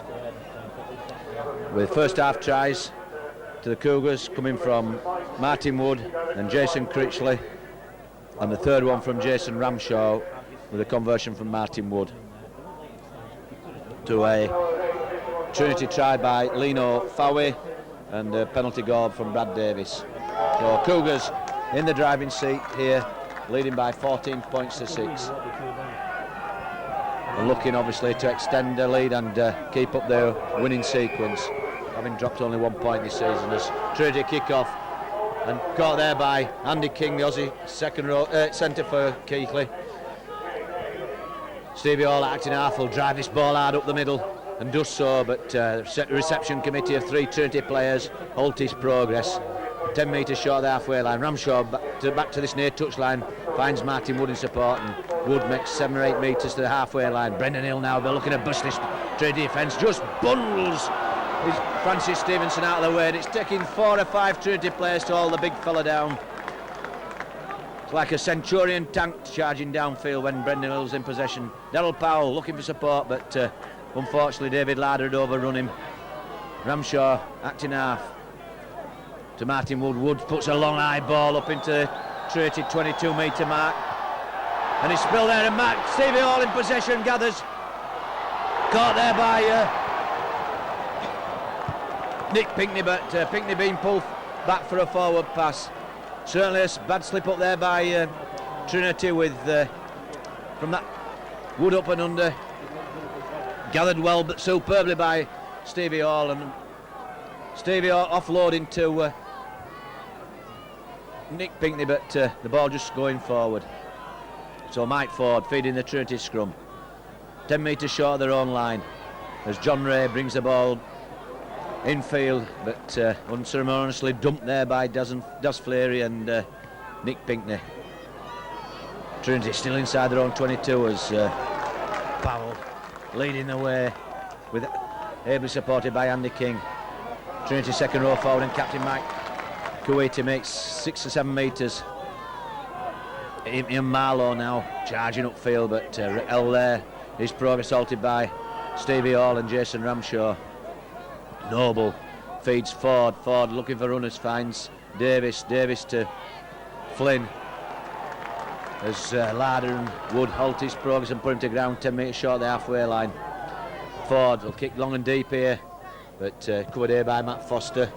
With first half tries to the Cougars coming from Martin Wood and Jason Critchley, and the third one from Jason Ramshaw with a conversion from Martin Wood to a Trinity try by Lino Fowey and a penalty goal from Brad Davis. So Cougars in the driving seat here, leading by 14 points to 6. And looking obviously to extend their lead and keep up their winning sequence, having dropped only 1 point this season. As Trinity kick off and caught there by Andy King, the Aussie second row centre for Keighley. Stevie Hall acting half will drive this ball hard up the middle and does so, but the reception committee of 3 Trinity players halt his progress. 10 metres short of the halfway line. Ramshaw back to this near touch line, finds Martin Wood in support, and Wood makes 7 or 8 metres to the halfway line. Brendan Hill now, they're looking to bust this Trinity defence, just bundles Francis Stevenson out of the way, and it's taking 4 or 5 Trinity players to hold the big fella down. It's like a Centurion tank charging downfield when Brendan Hill's in possession. Daryl Powell looking for support, but unfortunately David Larder had overrun him. Ramshaw acting half to Martin Wood. Wood puts a long high ball up into the Trinity 22 metre mark, and it's spilled there, and Stevie Hall in possession gathers, caught there by Nick Pinkney, but Pinkney being pulled back for a forward pass. Certainly a bad slip up there by Trinity, with from that Wood up and under, gathered well but superbly by Stevie Hall, and Stevie Hall offloading to Nick Pinkney, but the ball just going forward. So Mike Ford feeding the Trinity scrum, 10 metres short of their own line, as John Ray brings the ball infield, but unceremoniously dumped there by Daz Fleary and Nick Pinkney. Trinity still inside their own 22 as Powell leading the way, with ably supported by Andy King. Trinity second row forward, and captain Mike Kuwaiti makes 6 or 7 metres. Ian Marlowe now charging upfield, but L there, his progress halted by Stevie Hall and Jason Ramshaw. Noble feeds Ford looking for runners, finds Davis to Flynn, as Larder and Wood halt his progress and put him to ground 10 metres short of the halfway line. Ford will kick long and deep here, but covered here by Matt Foster.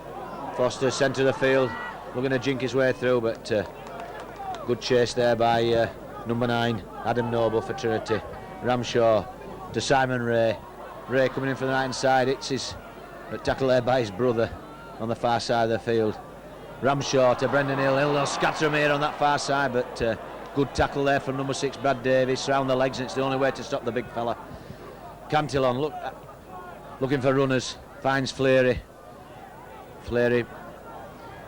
Foster centre of the field, looking to jink his way through, but good chase there by number 9 Adam Noble for Trinity. Ramshaw to Simon Ray coming in from the right hand side, hits his tackle there by his brother on the far side of the field. Ramshaw to Brendan Hill. They'll scatter him here on that far side, but good tackle there from number 6 Brad Davis, round the legs, and it's the only way to stop the big fella. Cantillon looking for runners, finds Fleary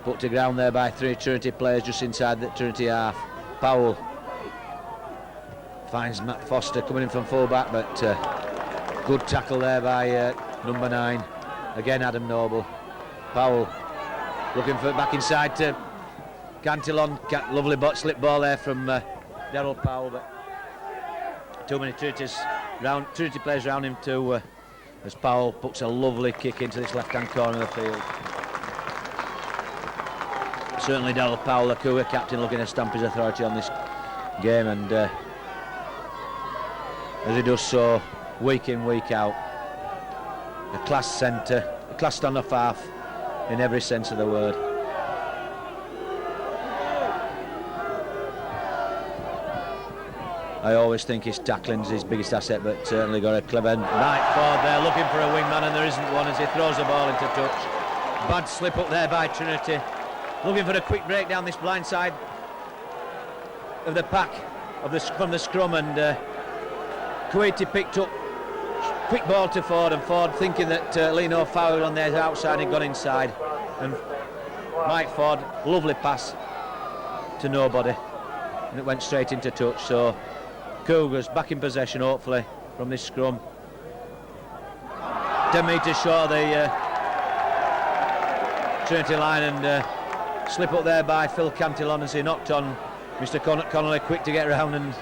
put to ground there by 3 Trinity players just inside the Trinity half. Powell finds Matt Foster coming in from full back, but good tackle there by number 9 again, Adam Noble. Powell looking for back inside to Cantillon. Lovely slip ball there from Daryl Powell, but too many Trinity players round him too, as Powell puts a lovely kick into this left hand corner of the field. Certainly Daryl Powell, the Cougar captain, looking to stamp his authority on this game, and as he does so week in, week out, a class centre, a class stand-off half in every sense of the word. I always think his tackling's his biggest asset, but certainly got a clever Mike Ford there looking for a wingman, and there isn't one as he throws the ball into touch. Bad slip up there by Trinity, looking for a quick break down this blind side of the pack from the scrum, and Kuwaiti picked up quick ball to Ford, and Ford thinking that Lino fouled on the outside and got inside, and Mike Ford, lovely pass to nobody, and it went straight into touch. So Cougars back in possession hopefully from this scrum. 10 metres short of the Trinity line, and slip up there by Phil Cantillon as he knocked on Mr. Connolly, quick to get around and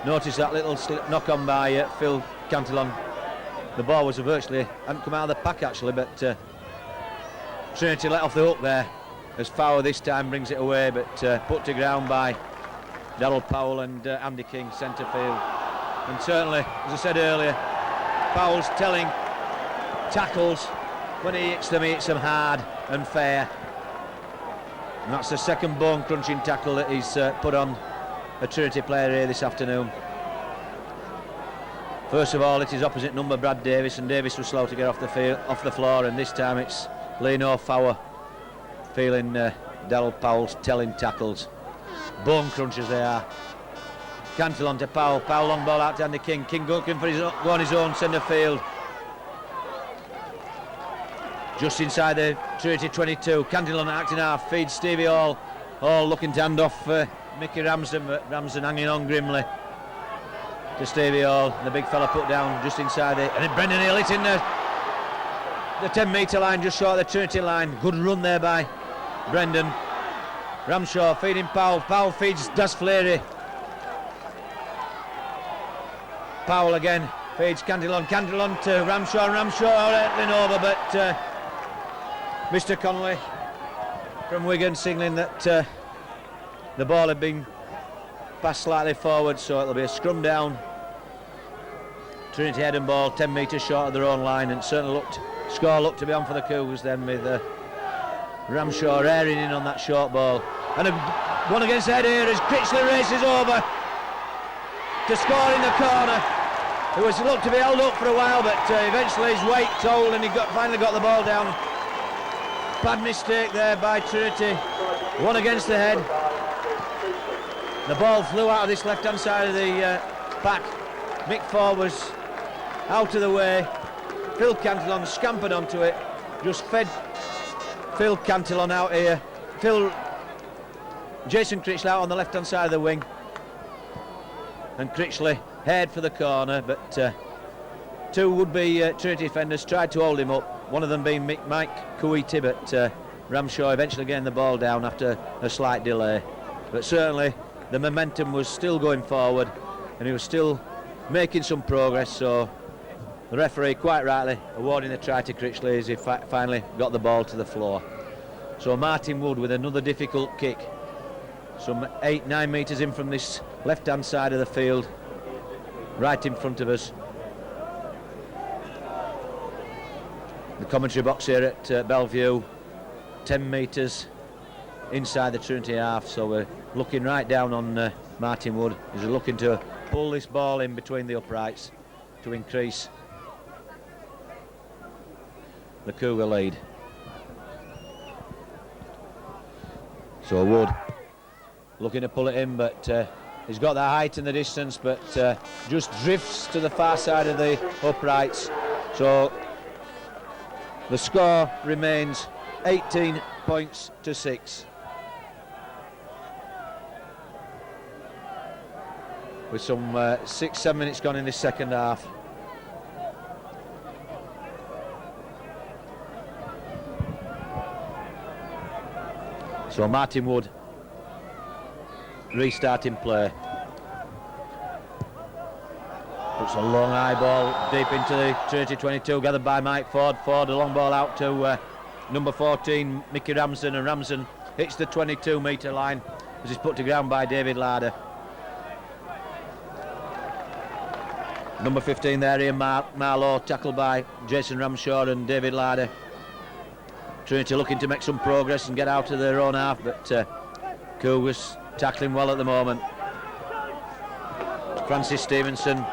notice that little knock on by Phil Cantillon. The ball was virtually, hadn't come out of the pack actually, but Trinity let off the hook there as Fowler this time brings it away, but put to ground by Darryl Powell and Andy King, centre field. And certainly, as I said earlier, Powell's telling tackles. When he hits them hard and fair. And that's the second bone-crunching tackle that he's put on a Trinity player here this afternoon. First of all, it is opposite number Brad Davis, and Davis was slow to get off the floor, and this time it's Lino Fowler feeling Darryl Powell's telling tackles. Bone crunchers they are. Cantillon to Powell, Powell long ball out to Andy King, King looking for go on his own centre field. Just inside the Trinity 22, Cantillon acting half, feeds Stevie Hall looking to hand off Mickey Ramsden, but Ramsden hanging on grimly to Stevie Hall. The big fella put down just inside it, and then Brendan Hill hitting the 10 metre line just short of the Trinity line. Good run there by Brendan. Ramshaw feeding Powell, Powell feeds Das Fleary. Powell again feeds Cantillon, Cantillon to Ramshaw, and Ramshaw rattling over, but Mr. Connolly from Wigan signaling that the ball had been passed slightly forward, so it'll be a scrum down. Trinity head and ball 10 metres short of their own line, and certainly score looked to be on for the Cougars then, with Ramshaw airing in on that short ball. And a one against the head here as Critchley races over to score in the corner. It was looked to be held up for a while, but eventually his weight told, and he finally got the ball down. Bad mistake there by Trinity. One against the head. The ball flew out of this left-hand side of the pack. Mick Ford was out of the way. Phil Cantillon scampered onto it. Just fed Phil Cantillon out here. Jason Critchley out on the left-hand side of the wing. And Critchley head for the corner, but two would-be Trinity defenders tried to hold him up. One of them being Mike Kuwaiti, but Ramshaw eventually getting the ball down after a slight delay. But certainly the momentum was still going forward, and he was still making some progress, so the referee quite rightly awarding the try to Critchley as he finally got the ball to the floor. So Martin Wood with another difficult kick, some 8-9 metres in from this left-hand side of the field, right in front of us. The commentary box here at Bellevue, 10 metres inside the Trinity half, so we're looking right down on Martin Wood. He's looking to pull this ball in between the uprights to increase the Cougar lead. So Wood looking to pull it in, but he's got the height and the distance, but just drifts to the far side of the uprights. So the score remains 18 points to 6. With some 6-7 minutes gone in this second half. So Martin Wood restarting play. Puts a long high ball deep into the Trinity 22, gathered by Mike Ford. Ford a long ball out to number 14 Mickey Ramsden, and Ramsden hits the 22 metre line as he's put to ground by David Larder. Number 15 there, Ian Marlowe, tackled by Jason Ramshaw and David Larder. Trinity looking to make some progress and get out of their own half, but Cougars tackling well at the moment. Francis Stevenson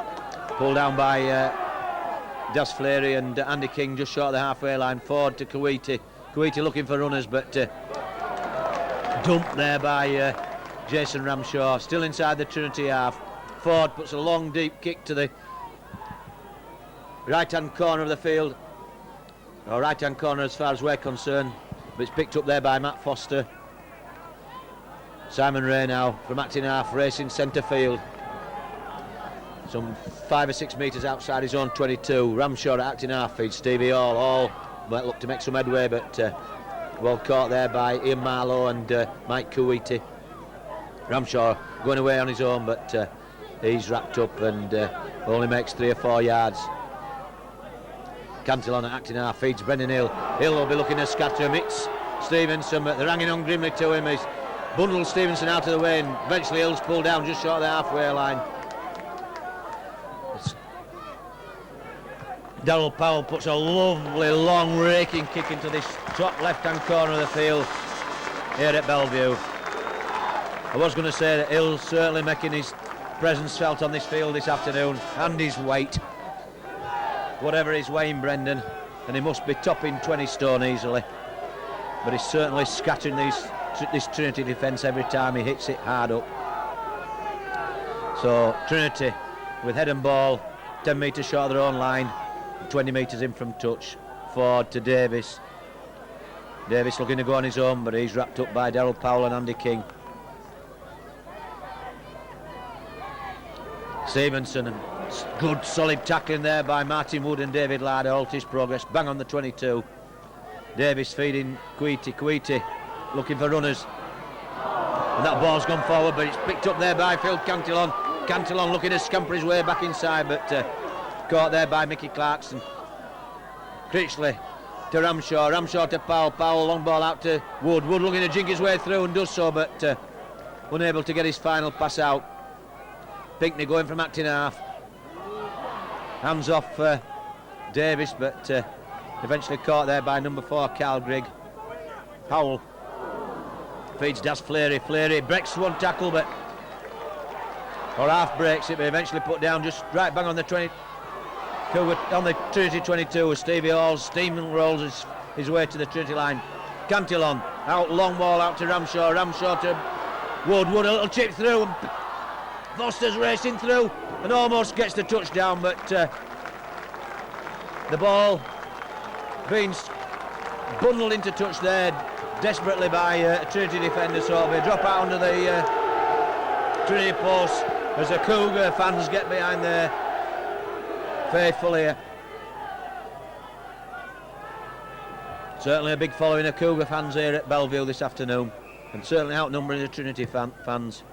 pulled down by Das Flery and Andy King just short of the halfway line. Ford to Keighley. Keighley looking for runners, but dumped there by Jason Ramshaw. Still inside the Trinity half. Ford puts a long deep kick to the right hand corner of the field, or right hand corner as far as we're concerned, but it's picked up there by Matt Foster. Simon Ray now from acting half racing centre field, some 5 or 6 metres outside his own 22. Ramshaw at acting half feed. Stevie all might look to make some headway, but well caught there by Ian Marlowe and Mike Keighley. Ramshaw going away on his own, but he's wrapped up and only makes 3 or 4 yards. Cantillon at acting half feeds Brendan Hill. Hill will be looking to scatter him. It's Stevenson, but they're hanging on grimly to him. He's bundled Stevenson out of the way, and eventually Hill's pulled down just short of the halfway line. Darryl Powell puts a lovely long raking kick into this top left-hand corner of the field here at Bellevue. I was going to say that Hill's certainly making his presence felt on this field this afternoon, and his weight. Whatever he's weighing, Brendan, and he must be topping 20 stone easily, but he's certainly scattering this Trinity defence every time he hits it hard up. So Trinity with head and ball 10 metres short of their own line, 20 metres in from touch. Ford to Davis. Davis looking to go on his own, but he's wrapped up by Darryl Powell and Andy King. Stevenson, and good solid tackling there by Martin Wood and David Ladd. Halt his progress, bang on the 22. Davis feeding Keighley looking for runners, and that ball's gone forward, but it's picked up there by Phil Cantillon. Cantillon looking to scamper his way back inside, but caught there by Mickey Clarkson. Critchley to Ramshaw, Ramshaw to Powell, Powell long ball out to Wood, Wood looking to jig his way through and does so, but unable to get his final pass out. Pinckney going from acting half, hands off Davis, but eventually caught there by number 4 Carl Grigg. Powell feeds Das Flery. Flery breaks one tackle, but or half breaks it, but eventually put down just right bang on the 20 on the Trinity 22 as Stevie Hall steamrolls his way to the Trinity line. Cantillon out, long ball out to Ramshaw, Ramshaw to Wood, Wood a little chip through, and Foster's racing through and almost gets the touchdown, but the ball being bundled into touch there desperately by a Trinity defender, so it'll be a drop out under the Trinity post as the Cougar fans get behind there faithful here. Certainly a big following of Cougar fans here at Bellevue this afternoon, and certainly outnumbering the Trinity fans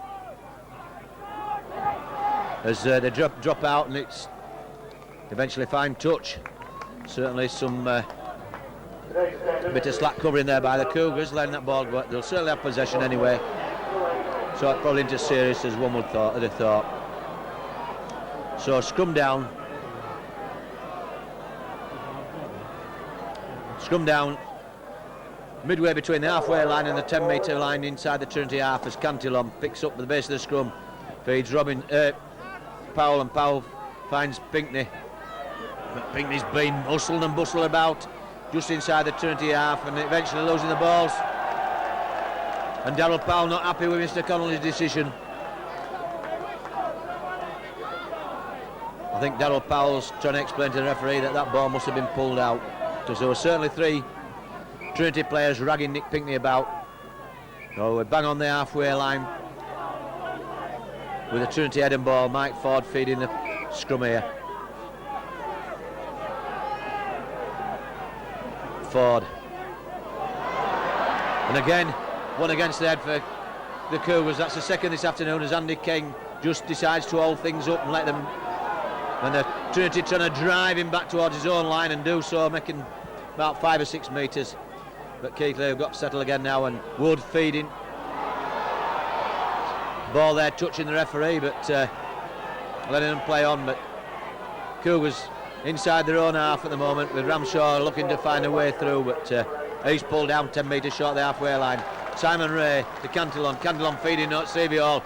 as they drop out, and it's eventually fine touch. Certainly some bit of slack covering there by the Cougars, letting that ball go. They'll certainly have possession anyway, so it's probably into serious as one would have thought. So scrum down midway between the halfway line and the 10 metre line inside the Trinity half as Cantillon picks up the base of the scrum, feeds Powell, and Powell finds Pinckney, but Pinckney's been hustled and bustled about just inside the Trinity half and eventually losing the balls, and Darryl Powell not happy with Mr Connolly's decision. I think Darryl Powell's trying to explain to the referee that ball must have been pulled out, because there were certainly 3 Trinity players ragging Nick Pinckney about. So we're bang on the halfway line with a Trinity head and ball. Mike Ford feeding the scrum here. Ford, and again one against the head for the Cougars. That's the second this afternoon as Andy King just decides to hold things up and let them, and the Trinity trying to drive him back towards his own line and do so, making about 5 or 6 metres, but Keighley have got settled again now, and Wood feeding. Ball there touching the referee, but letting them play on. But Cougars inside their own half at the moment, with Ramshaw looking to find a way through, but he's pulled down 10 metres short of the halfway line. Simon Ray to Cantillon, Cantillon feeding out Stevie Hall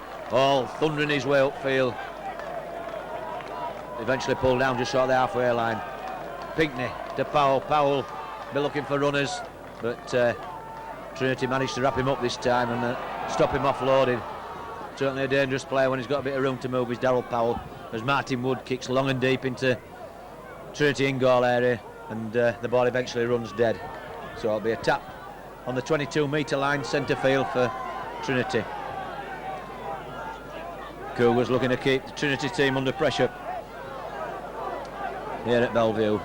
thundering his way upfield. eventually pulled down just short of the halfway line. Pinckney to Powell. Powell be looking for runners, but Trinity managed to wrap him up this time and stop him offloading. Certainly a dangerous player when he's got a bit of room to move, is Darryl Powell, as Martin Wood kicks long and deep into Trinity in-goal area, and the ball eventually runs dead. So it'll be a tap on the 22-metre line, centre field for Trinity. Cougars looking to keep the Trinity team under pressure here at Bellevue.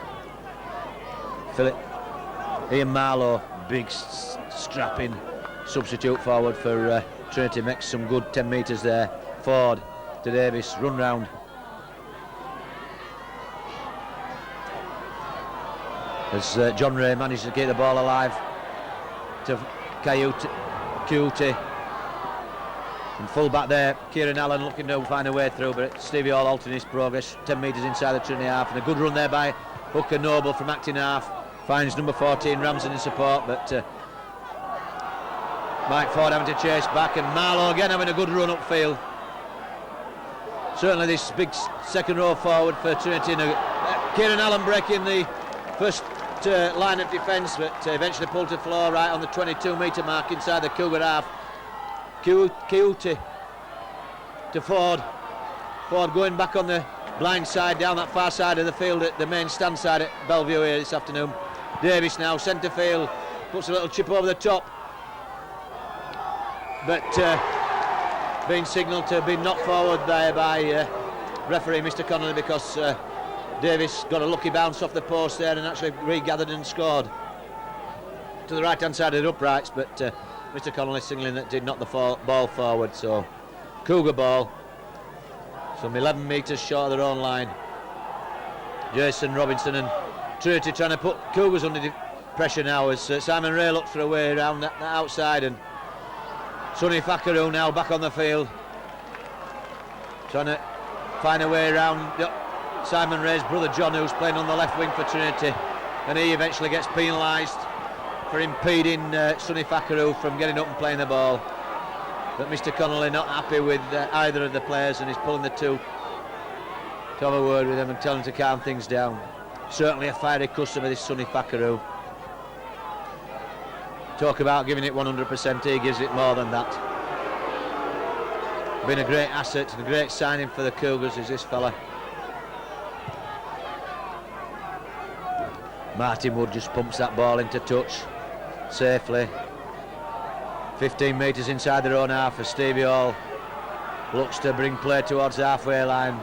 Ian Marlowe, big strapping substitute forward for Trinity, makes some good 10 metres there. Ford to Davis, run round. As John Ray managed to keep the ball alive to Coyote. And full back there, Kieran Allen looking to find a way through, but Stevie Hall altering his progress, 10 metres inside the Trinity half, and a good run there by Hooker Noble from acting half. Finds number 14 Ramsden in support, but Mike Ford having to chase back, and Marlowe again having a good run upfield. Certainly this big second row forward for Trinity. Kieran Allen breaking the first line of defence, but eventually pulled to floor right on the 22-metre mark inside the Cougar half. Coyote to Ford. Ford going back on the blind side down that far side of the field at the main stand side at Bellevue here this afternoon. Davis now centre field, puts a little chip over the top, but being signalled to be knocked forward there by referee Mr. Connolly, because Davis got a lucky bounce off the post there and actually regathered and scored to the right hand side of the uprights, but Mr. Connolly signalling that did knock the ball forward. So Cougar ball, some 11 metres short of their own line. Jason Robinson and Trinity trying to put Cougars under pressure now as Simon Ray looks for a way around that outside, and Sonny Fakaru now back on the field trying to find a way around Simon Ray's brother John, who's playing on the left wing for Trinity, and he eventually gets penalised for impeding Sonny Fakaru from getting up and playing the ball. But Mr. Connolly not happy with either of the players, and he's pulling the two to have a word with them and telling them to calm things down. Certainly a fiery customer, this Sonny Fakaru. Talk about giving it 100%, he gives it more than that. Been a great asset and a great signing for the Cougars is this fella. Martin Wood just pumps that ball into touch safely. 15 metres inside their own half as Stevie Hall looks to bring play towards the halfway line.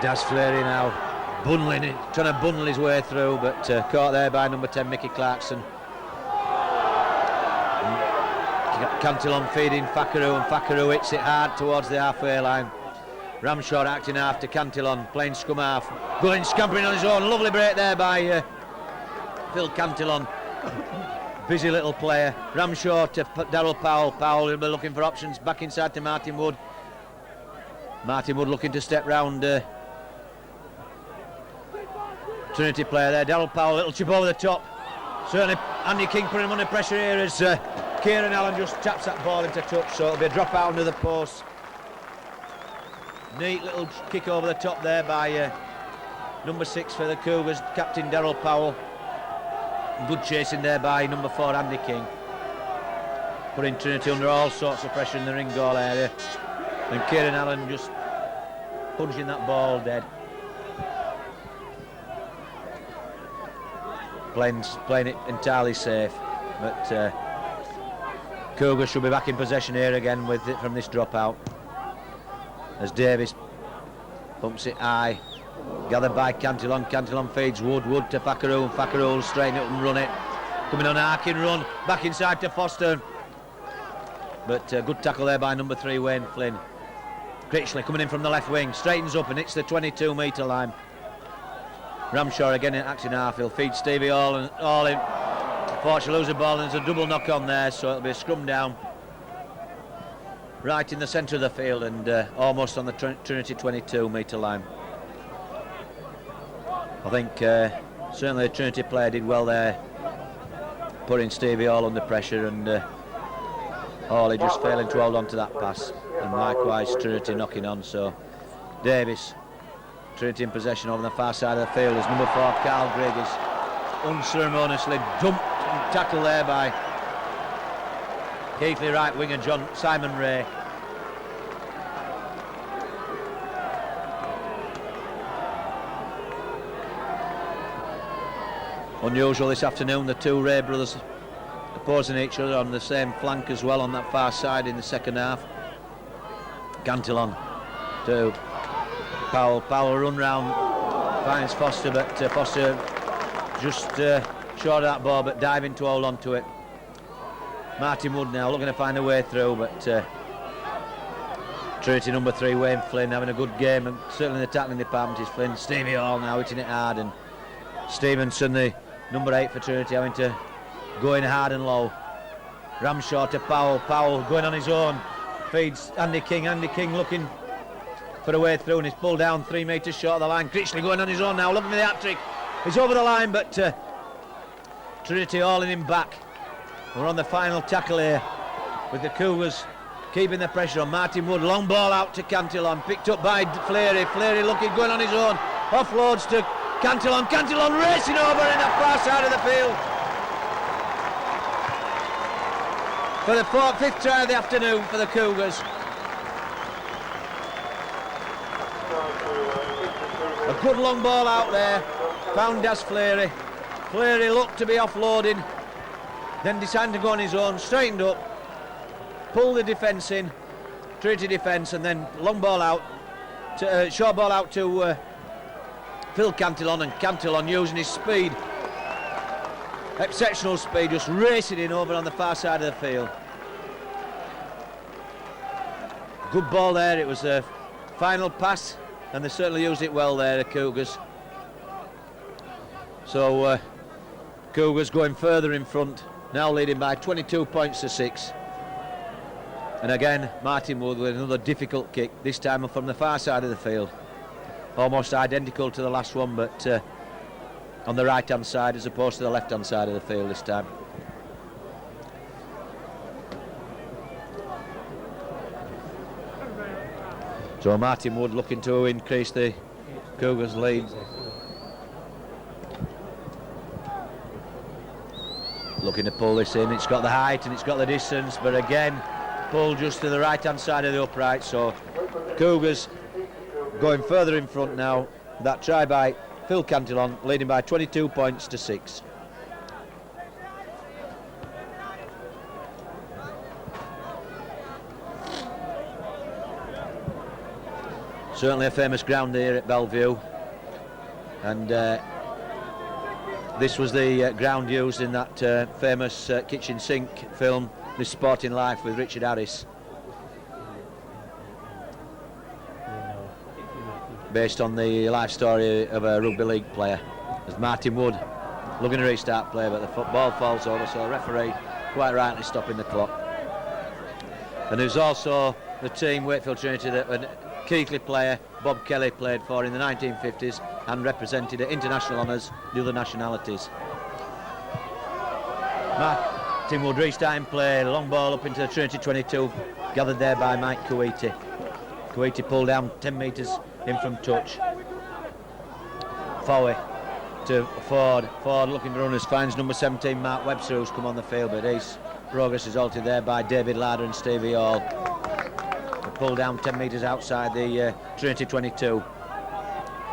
Daz Fleury now bundling it, trying to bundle his way through, but caught there by number 10 Mickey Clarkson. Cantillon feeding Fakaru, and Fakaru hits it hard towards the halfway line. Ramshaw acting half to Cantillon, playing scum half, going scampering on his own. Lovely break there by Phil Cantillon. Busy little player. Ramshaw to Darryl Powell. Powell will be looking for options back inside to Martin Wood. Martin Wood looking to step round Trinity player there. Darryl Powell, little chip over the top. Certainly Andy King putting him under pressure here as Kieran Allen just taps that ball into touch, so it'll be a drop out under the post. Neat little kick over the top there by number 6 for the Cougars, captain Darryl Powell. Good chasing there by number 4 Andy King, putting Trinity under all sorts of pressure in the ring goal area, and Kieran Allen just punching that ball dead. Playing it entirely safe, but Cougars should be back in possession here again with it from this dropout. As Davis pumps it high, gathered by Cantillon. Cantillon feeds Wood to Fakaru, and Fakaru will straighten it up and run it. Coming on an arcing run, back inside to Foster. But good tackle there by number 3 Wayne Flynn. Critchley coming in from the left wing, straightens up and hits the 22-metre line. Ramshaw again in acting half, he'll feed Stevie Hall and all in. Unfortunately lose the ball, and there's a double knock on there, so it'll be a scrum down. Right in the centre of the field and almost on the Trinity 22-metre line. I think certainly the Trinity player did well there, putting Stevie Hall under pressure, and Hawley just failing to hold on to that pass, and likewise Trinity knocking on. So Davis Trinity in possession over the far side of the field as number 4 Carl Grigg is unceremoniously dumped and tackled there by Keighley right winger Simon Ray. Unusual this afternoon, the two Ray brothers opposing each other on the same flank as well on that far side in the second half. Cantillon to Powell. Powell run round, finds Foster, but Foster just short of that ball, but diving to hold on to it. Martin Wood now looking to find a way through, but Trinity number 3 Wayne Flynn having a good game, and certainly in the tackling department is Flynn. Stevie Hall now hitting it hard, and Stevenson, the number 8 for Trinity, having to go in hard and low. Ramshaw to Powell. Powell going on his own, feeds Andy King. Andy King looking for a way through, and he's pulled down 3 metres short of the line. Critchley going on his own now, looking for the hat-trick. He's over the line, but Trinity hauling him back. We're on the final tackle here with the Cougars keeping the pressure on. Martin Wood, long ball out to Cantillon, picked up by Fleury. Fleury looking, going on his own, offloads to Cantillon. Cantillon racing over in the far side of the field for the 5th try of the afternoon for the Cougars. A good long ball out there, found Das Fleury. Fleury looked to be offloading, then decided to go on his own, straightened up, pulled the defence in, Trinity defence, and then long ball out, to, short ball out to Phil Cantillon, and Cantillon using his speed, exceptional speed, just racing in over on the far side of the field. Good ball there, it was a final pass, and they certainly used it well there, the Cougars. So Cougars going further in front, now leading by 22 points to 6. And again, Martin Wood with another difficult kick, this time from the far side of the field. Almost identical to the last one, but on the right-hand side as opposed to the left-hand side of the field this time. So Martin Wood looking to increase the Cougars' lead. Looking to pull this in, it's got the height and it's got the distance, but again, pull just to the right-hand side of the upright, so Cougars going further in front now. That try by Phil Cantillon, leading by 22 points to 6. Certainly a famous ground here at Bellevue, and this was the ground used in that famous kitchen sink film, This Sporting Life, with Richard Harris, based on the life story of a rugby league player. As Martin Wood looking to restart play, but the football falls over, so the referee quite rightly stopping the clock. And there's also the team, Wakefield Trinity, that a Keighley player, Bob Kelly, played for in the 1950s and represented at international honours the other nationalities. Martin Wood restarting play, long ball up into the Trinity 22, gathered there by Mike Kuwaiti. Kuwaiti pulled down 10 metres in from touch. Fowey to Ford. Ford looking for runners, finds number 17 Mark Webster, who's come on the field, but his progress is halted there by David Larder and Stevie Hall. They pull down 10 metres outside the Trinity 22.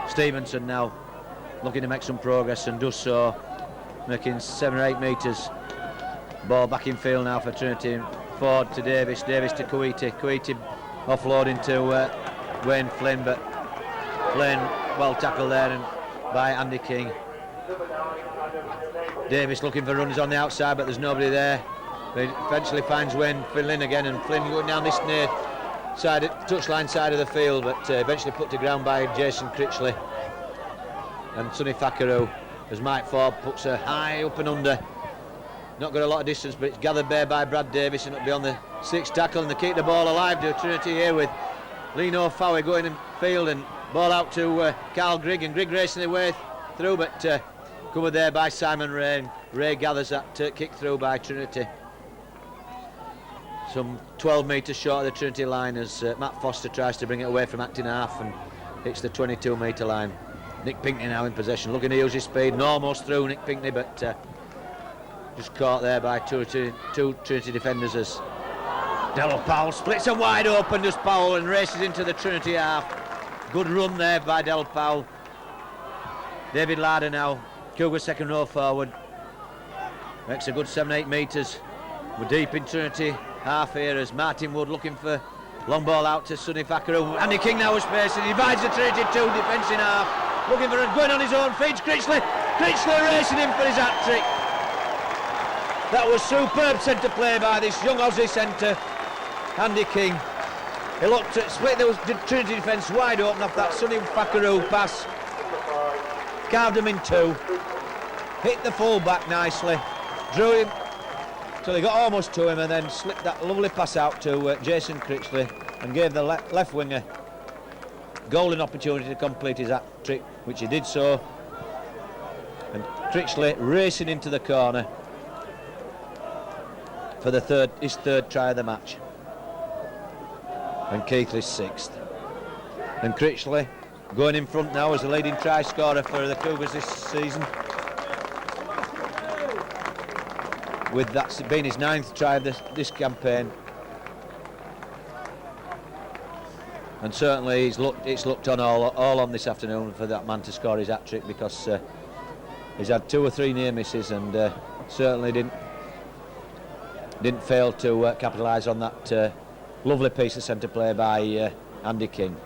Stevenson now looking to make some progress and does so, making 7 or 8 metres. Ball back in field now for Trinity. Ford to Davis, Davis to Kuwaiti. Kuwaiti offloading to Wayne Flynn, but Flynn well tackled there and by Andy King. Davis looking for runners on the outside, but there's nobody there. But eventually finds Wayne Flynn again, and Flynn going down this near side, touchline side of the field, but eventually put to ground by Jason Critchley and Sonny Thackeray, as Mike Ford puts her high up and under. Not got a lot of distance, but it's gathered there by Brad Davis, and it'll be on the 6th tackle, and they keep the ball alive to Trinity here with Lino Fowey going in field, and ball out to Carl Grigg, and Grigg racing their way through, but covered there by Simon Ray, and Ray gathers that kick through by Trinity. Some 12 metres short of the Trinity line as Matt Foster tries to bring it away from acting half, and hits the 22-metre line. Nick Pinkney now in possession, looking to use his speed, and almost through Nick Pinkney, but just caught there by two Trinity defenders as Del Powell splits him wide open, does Powell, and races into the Trinity half. Good run there by Del Powell. David Larder now, Cougar second row forward. Makes a good 7-8 metres. We're deep in Trinity half here as Martin Wood looking for long ball out to Sonny Fakaru. Andy King now with space, and he divides the Trinity 2 defence in half. Looking for it, going on his own feet. Critchley racing him for his hat-trick. That was superb centre play by this young Aussie centre, Andy King. He looked at split the Trinity defence wide open off that Sonny Fakaru pass. Carved him in two. Hit the full back nicely. Drew him till he got almost to him, and then slipped that lovely pass out to Jason Critchley and gave the left winger golden opportunity to complete his hat-trick, which he did so. And Critchley racing into the corner for his third try of the match, and Keighley's sixth. And Critchley going in front now as the leading try scorer for the Cougars this season, with that being his 9th try of this campaign. And certainly it's looked on all on this afternoon for that man to score his hat-trick, because he's had 2 or 3 near misses, and certainly didn't fail to capitalise on that lovely piece of centre play by Andy King.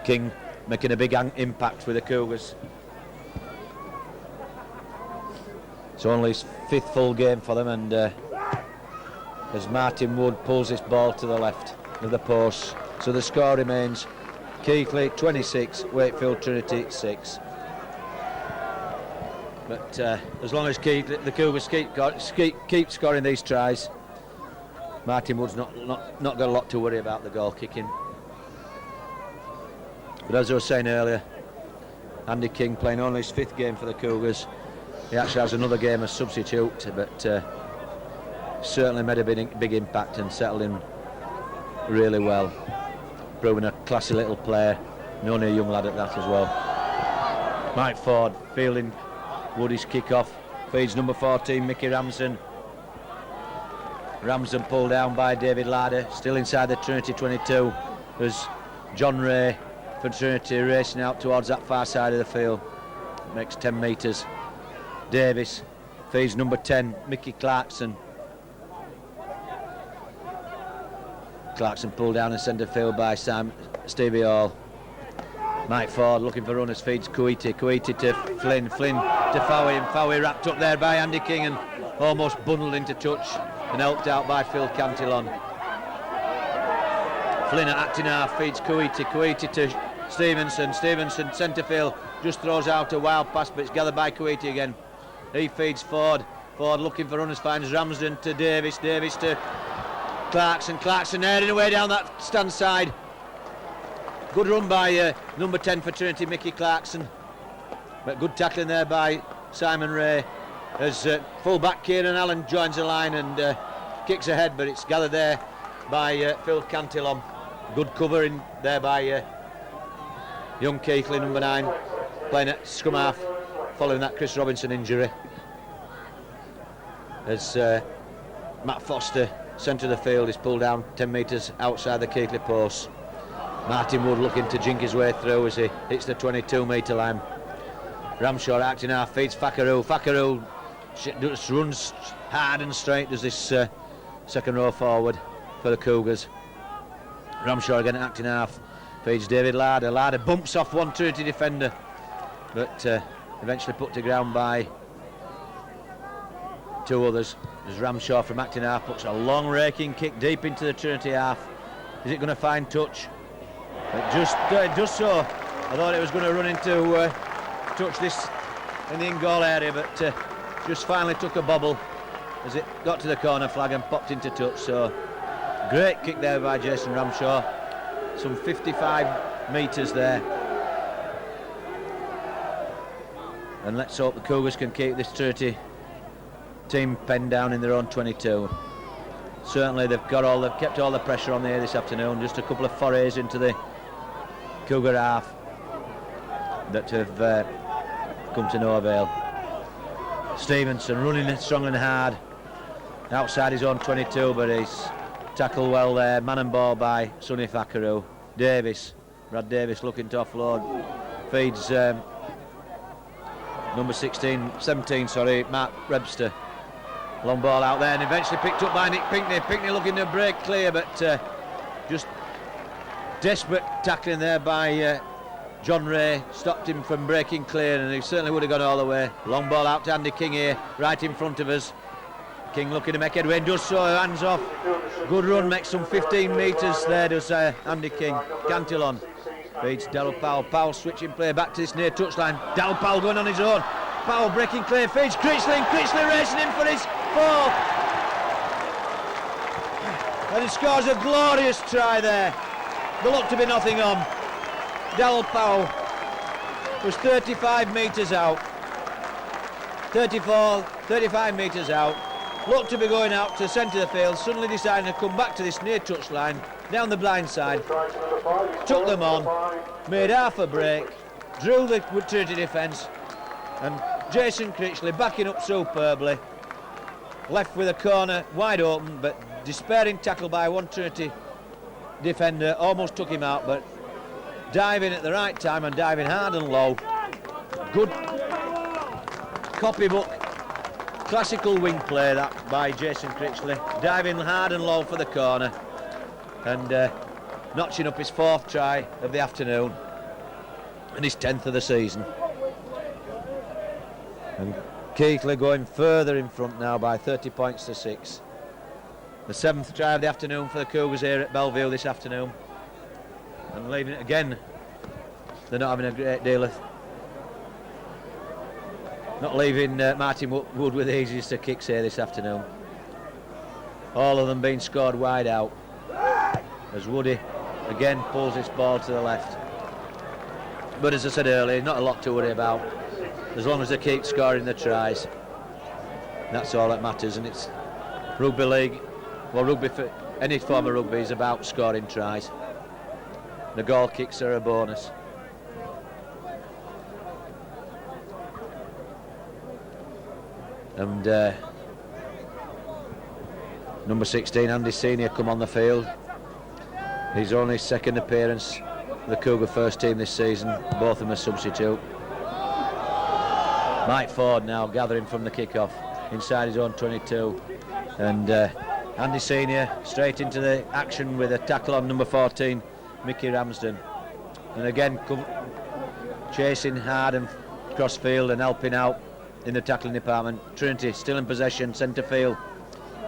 King making a big impact with the Cougars. It's only his 5th full game for them, and as Martin Wood pulls this ball to the left of the post, so the score remains Keighley 26, Wakefield Trinity 6. But as long as the Cougars keep scoring these tries, Martin Wood's not got a lot to worry about the goal kicking. But as I was saying earlier, Andy King playing only his 5th game for the Cougars. He actually has another game as substitute, but certainly made a big impact and settled in really well, proving a classy little player, and only a young lad at that as well. Mike Ford fielding Woody's kick-off, feeds number 14 Mickey Ramsden. Ramsden pulled down by David Larder, still inside the Trinity 22. There's John Ray for Trinity racing out towards that far side of the field. Makes 10 metres. Davis feeds number 10 Mickey Clarkson. Clarkson pulled down in centre field by Stevie Hall. Mike Ford looking for runners, feeds Coiti to Flynn to Fowey, and Fowey wrapped up there by Andy King and almost bundled into touch and helped out by Phil Cantillon. Flynn at acting half feeds Coiti to Stevenson centre field, just throws out a wild pass, but it's gathered by Coiti again. He feeds Ford looking for runners, finds Ramsden to Davis to Clarkson airing away down that stand side. Good run by number 10 for Trinity, Mickey Clarkson, but good tackling there by Simon Ray as full back Kieran Allen joins the line and kicks ahead, but it's gathered there by Phil Cantillon. Good cover in there by young Keighley, number 9, playing at scrum half following that Chris Robinson injury, as Matt Foster, centre of the field, is pulled down 10 metres outside the Keighley post. Martin Wood looking to jink his way through as he hits the 22-metre line. Ramshaw acting half, feeds Fakaru just runs hard and straight, does this second row forward for the Cougars. Ramshaw again acting half, feeds David Larder bumps off one Trinity defender, but eventually put to ground by 2 others, as Ramshaw from acting half puts a long raking kick deep into the Trinity half. Is it going to find touch? It does so. I thought it was going to run into touch this in the in-goal area, but just finally took a bobble as it got to the corner flag and popped into touch. So great kick there by Jason Ramshaw, some 55 metres there. And let's hope the Cougars can keep this Trinity team penned down in their own 22. Certainly they've kept all the pressure on the air this afternoon. Just a couple of forays into the Cougar half that have come to no avail. Stevenson running strong and hard outside his own 22, but he's tackled well there. Man and ball by Sonny Fakaru. Brad Davis looking to offload. Feeds number 17, Matt Webster. Long ball out there and eventually picked up by Nick Pinkney. Pinkney looking to break clear, but just desperate tackling there by John Ray stopped him from breaking clear, and he certainly would have gone all the way. Long ball out to Andy King here, right in front of us. King looking to make headway, does so, hands off. Good run, makes some 15 metres there, does Andy King. Cantillon feeds Daryl Powell. Powell switching play back to this near touchline. Daryl Powell going on his own. Powell breaking clear, feeds Critchley, and Critchley racing in for his fourth. And he scores a glorious try there. There looked to be nothing on. Daryl Powell was 35 metres out. 35 metres out. Looked to be going out to the centre of the field, suddenly deciding to come back to this near touchline, down the blind side. Took them on, made half a break, drew the Trinity defence, and Jason Critchley backing up superbly. Left with a corner wide open, but despairing tackle by one Trinity defender, almost took him out, but diving at the right time and diving hard and low. Good copybook, classical wing play that by Jason Critchley, diving hard and low for the corner and notching up his fourth try of the afternoon and his 10th of the season. And Keighley going further in front now by 30 points to 6. The 7th try of the afternoon for the Cougars here at Bellevue this afternoon. And leaving it again, they're not having a great deal of, not leaving Martin Wood with the easiest of kicks here this afternoon. All of them being scored wide out as Woody again pulls this ball to the left. But as I said earlier, not a lot to worry about as long as they keep scoring the tries. That's all that matters, and it's rugby league. Well, rugby, for any form of rugby, is about scoring tries. The goal kicks are a bonus. And number 16, Andy Senior, come on the field. He's only his second appearance for the Cougar first team this season, both of them a substitute. Mike Ford now gathering from the kick-off inside his own 22. And Andy Senior straight into the action with a tackle on number 14, Mickey Ramsden. And again, chasing hard and cross field and helping out in the tackling department. Trinity still in possession, centre field.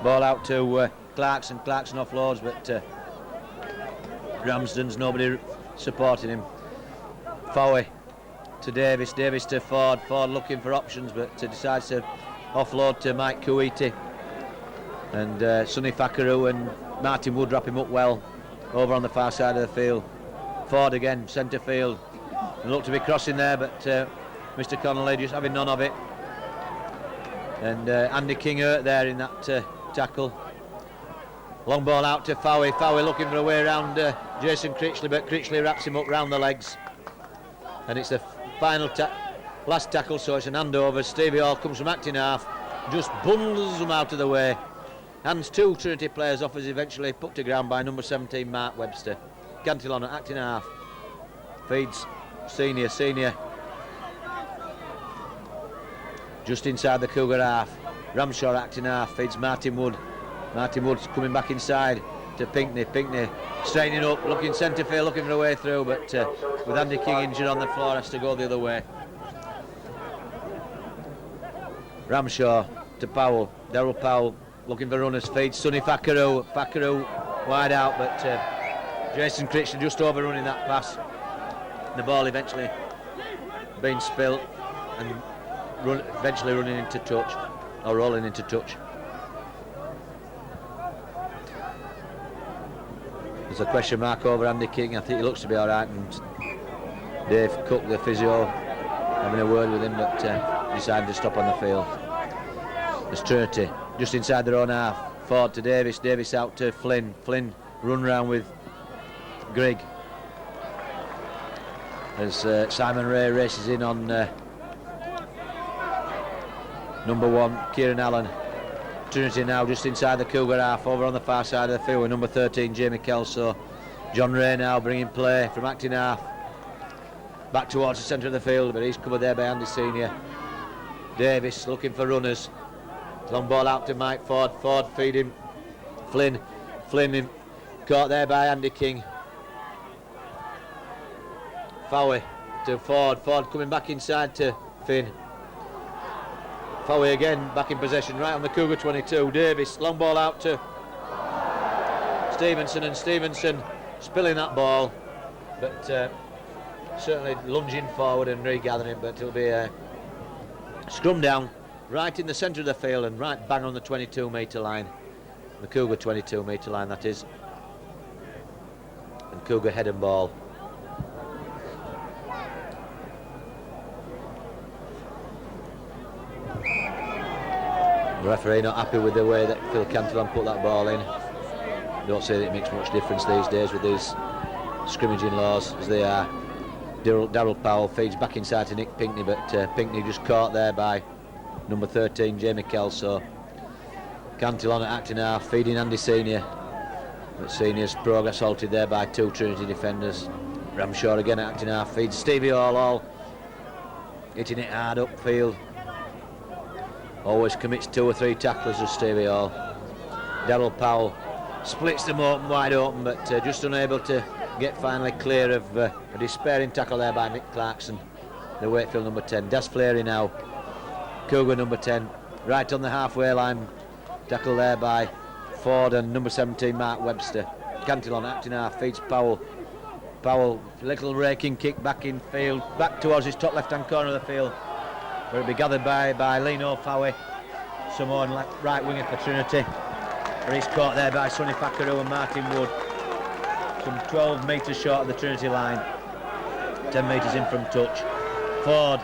Ball out to Clarkson. Clarkson offloads, but Ramsden's nobody supporting him. Fowey to Davis. Davis to Ford. Ford looking for options, but decides to offload to Mike Kuwaiti. And Sonny Fakaru and Martin Wood wrap him up well over on the far side of the field. Ford again, centre field. They look to be crossing there, but Mr. Connolly just having none of it. And Andy King hurt there in that tackle. Long ball out to Fowey. Fowey looking for a way around Jason Critchley, but Critchley wraps him up round the legs. And it's the final last tackle, so it's an handover. Stevie Hall comes from acting half, just bundles them out of the way. Hands two Trinity players off, as eventually put to ground by number 17, Mark Webster. Cantillon at acting half. Feeds Senior. Just inside the Cougar half. Ramshaw acting half. Feeds Martin Wood. Martin Wood's coming back inside to Pinkney. Pinkney straightening up, looking centre field, looking for a way through, but with Andy King injured on the floor, has to go the other way. Ramshaw to Powell. Daryl Powell looking for runners. Feeds Sonny Fakaru. Fakaru wide out, but Jason Critchley just overrunning that pass. The ball eventually being spilt and eventually running into touch, or rolling into touch. There's a question mark over Andy King. I think he looks to be all right, and Dave Cook, the physio, having a word with him, but decided to stop on the field. There's Trinity just inside their own half. Ford to Davis. Davis out to Flynn. Flynn run round with Grigg. as Simon Ray races in on number 1, Kieran Allen. Trinity now just inside the Cougar half, over on the far side of the field with number 13, Jamie Kelso. John Ray now bringing play from acting half back towards the centre of the field, but he's covered there by Andy Senior. Davis looking for runners. Long ball out to Mike Ford. Ford feeding Flynn. Flynn caught there by Andy King. Fowey to Ford. Ford coming back inside to Finn. Fowey again back in possession right on the Cougar 22. Davis, long ball out to Stevenson, and Stevenson spilling that ball, but certainly lunging forward and regathering, but it'll be a scrum down right in the centre of the field and right bang on the 22-metre line. The Cougar 22-metre line, that is. And Cougar head and ball. The referee not happy with the way that Phil Cantillon put that ball in. Don't say that it makes much difference these days with these scrimmaging laws as they are. Darryl Powell feeds back inside to Nick Pinkney, but Pinkney just caught there by number 13, Jamie Kelso. Cantillon at acting half, feeding Andy Senior. But Senior's progress halted there by 2 Trinity defenders. Ramshaw again at acting half, feeds Stevie all hitting it hard upfield. Always commits 2 or 3 tacklers as Stevie Hall. Darryl Powell splits them open, wide open, but just unable to get finally clear of a despairing tackle there by Mick Clarkson, the Wakefield number 10. Das Fleary now, Cougar number 10, right on the halfway line. Tackle there by Ford and number 17, Mark Webster. Cantillon acting half, feeds Powell. Powell, little raking kick back in field, back towards his top left-hand corner of the field, where it'll be gathered by Lino Fowey, Samoan right winger for Trinity. But he's caught there by Sonny Packaroo and Martin Wood. Some 12 metres short of the Trinity line. 10 metres in from touch. Ford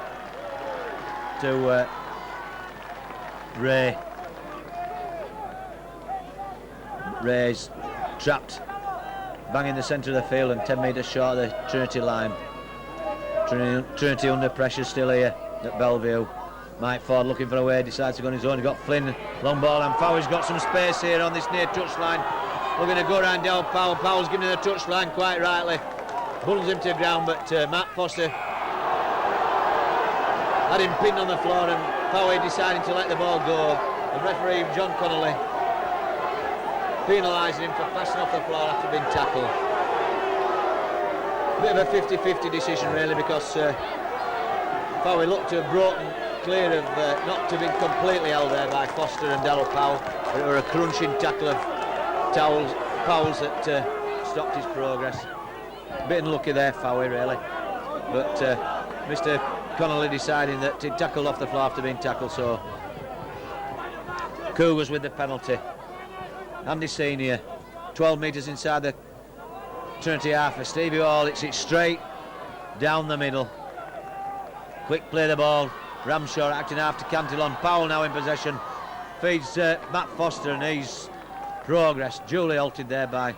to Ray. Ray's trapped bang in the centre of the field and 10 metres short of the Trinity line. Trinity under pressure still here at Bellevue. Mike Ford looking for a way, decides to go on his own. He's got Flynn, long ball, and Fowey's got some space here on this near touchline. Looking to go around Del Powell. Powell's giving him the touchline quite rightly. Bulls him to the ground, but Matt Foster had him pinned on the floor, and Fowey deciding to let the ball go. The referee, John Connolly, penalising him for passing off the floor after being tackled. Bit of a 50-50 decision really, because Fowey looked to have broken clear of not to have been completely held there by Foster and Darryl Powell. But it were a crunching tackle of Powell's that stopped his progress. A bit unlucky there, Fowey really. But Mr. Connolly deciding that he'd tackled off the floor after being tackled, so Cougars with the penalty. Andy Senior, 12 metres inside the Trinity half for Stevie Hall. It's straight down the middle. Quick play the ball. Ramshaw acting after Cantillon. Powell now in possession. Feeds Matt Foster, and he's progress duly halted there by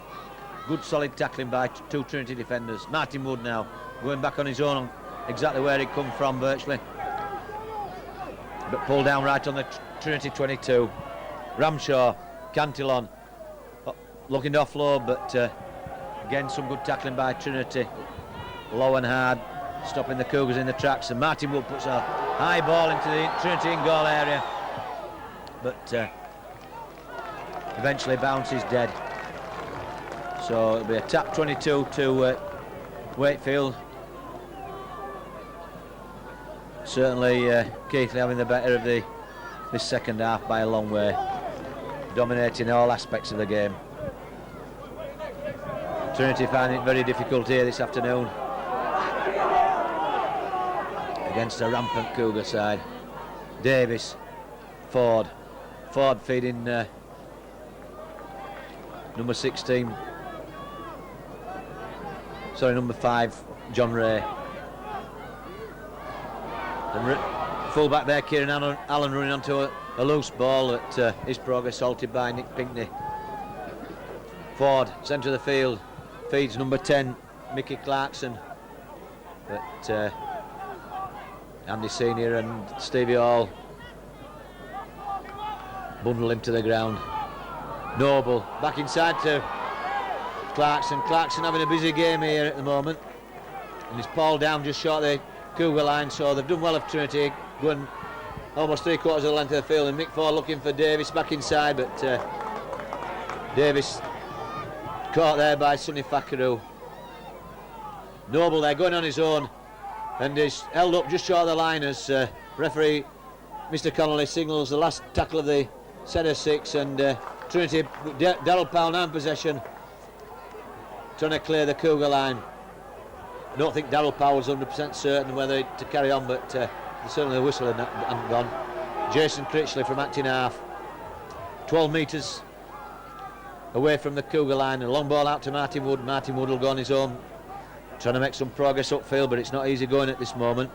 good solid tackling by 2 Trinity defenders. Martin Wood now going back on his own, exactly where he'd come from virtually. But pulled down right on the Trinity 22. Ramshaw, Cantillon looking to offload, but again some good tackling by Trinity. Low and hard, stopping the Cougars in the tracks, and Martin Wood puts a high ball into the Trinity in-goal area, but eventually bounces dead. So it'll be a tap 22 to Wakefield. Certainly Keighley having the better of this second half by a long way, dominating all aspects of the game. Trinity finding it very difficult here this afternoon against a rampant Cougar side. Davis, Ford feeding number 16, sorry, number 5, John Ray. The full back there, Kieran Allen running onto a loose ball that his progress halted by Nick Pinkney. Ford, centre of the field, feeds number 10, Mickey Clarkson. but Andy Senior and Stevie Hall bundle him to the ground. Noble back inside to Clarkson. Clarkson having a busy game here at the moment, and he's Paul down just short of the Cougar line, so they've done well of Trinity, going almost 3/4 of the length of the field, and Mick Ford looking for Davis back inside, but Davis caught there by Sonny Fakaru. Noble there going on his own, and is held up just short of the line as referee Mr Connolly signals the last tackle of the set of 6, and Trinity, Darryl Powell now in possession, trying to clear the Cougar line. I don't think Darryl Powell was 100% certain whether to carry on, but certainly the whistle hadn't gone. Jason Critchley from acting half, 12 metres away from the Cougar line, a long ball out to Martin Wood. Martin Wood will go on his own, trying to make some progress upfield, but it's not easy going at this moment.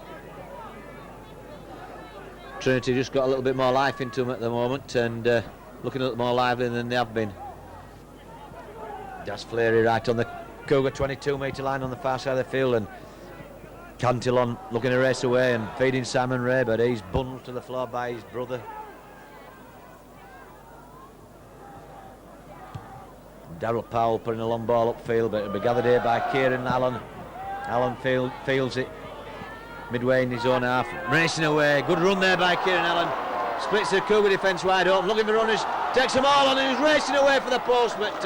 Trinity just got a little bit more life into them at the moment, and looking a little more lively than they have been. That's Fleary right on the Cougar 22-metre line on the far side of the field, and Cantillon looking to race away and feeding Simon Ray, but he's bundled to the floor by his brother. Darryl Powell putting a long ball upfield, but it'll be gathered here by Kieran Allen. Allen fields it midway in his own half, racing away. Good run there by Kieran Allen. Splits the Cougar defence wide open, looking for runners, takes them all on, and he's racing away for the post, but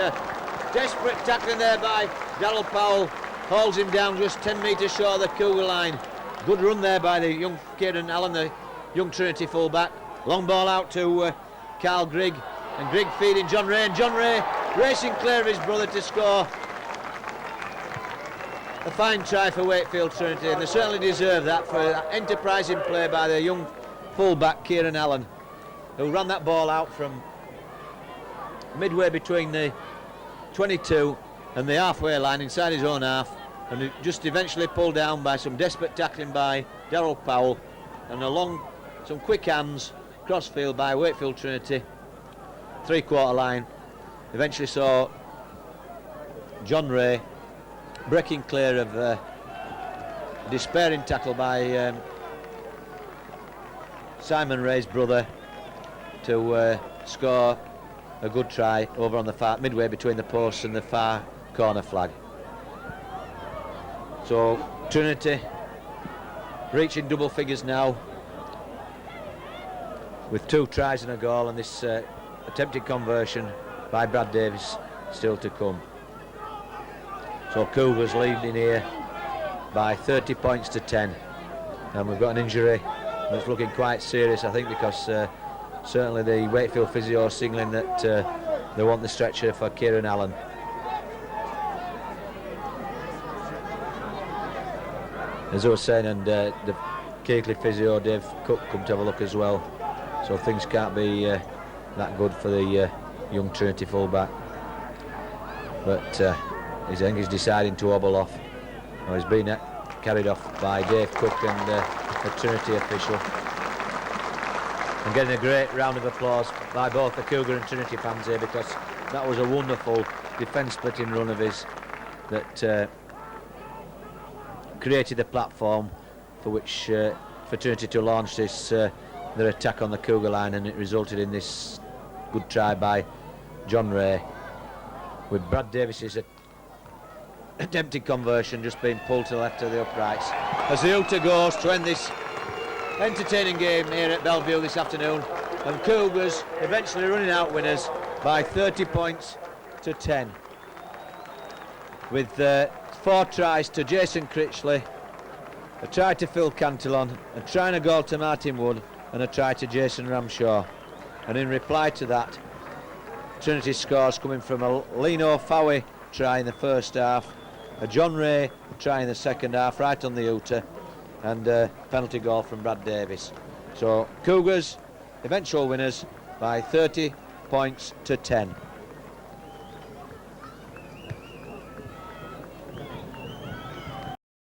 desperate tackling there by Darryl Powell, hauls him down just 10 metres short of the Cougar line. Good run there by the young Kieran Allen, the young Trinity full-back. Long ball out to Carl Grigg, and Grigg feeding John Ray, and John Ray racing clear of his brother to score. A fine try for Wakefield Trinity, and they certainly deserve that for that enterprising play by the young full-back Kieran Allen, who ran that ball out from midway between the 22 and the halfway line inside his own half, and it just eventually pulled down by some desperate tackling by Darryl Powell, and along some quick hands crossfield by Wakefield Trinity, 3/4 line. Eventually saw John Ray breaking clear of a despairing tackle by Simon Ray's brother to score a good try over on the far midway between the posts and the far corner flag. So Trinity reaching double figures now with 2 tries and a goal, and this attempted conversion by Brad Davis still to come. So Cougars leading here by 30 points to 10, and we've got an injury that's looking quite serious, I think, because certainly the Wakefield physio signalling that they want the stretcher for Kieran Allen. As I was saying, and the Keighley physio Dave Cook come to have a look as well, so things can't be that good for the young Trinity fullback, but I think he's deciding to hobble off. Well, he's been carried off by Dave Cook and a Trinity official, and getting a great round of applause by both the Cougar and Trinity fans here, because that was a wonderful defence-splitting run of his that created the platform for which for Trinity to launch this their attack on the Cougar line, and it resulted in this good try by John Ray, with Brad Davis's attempted conversion just being pulled to the left of the uprights as the Uta goes to end this entertaining game here at Bellevue this afternoon, and Cougars eventually running out winners by 30 points to 10, with 4 tries to Jason Critchley, a try to Phil Cantillon, a try and a goal to Martin Wood, and a try to Jason Ramshaw. And in reply to that, Trinity scores coming from a Lino Fowey try in the first half, a John Ray try in the second half right on the Uta, and a penalty goal from Brad Davis. So Cougars eventual winners by 30 points to 10.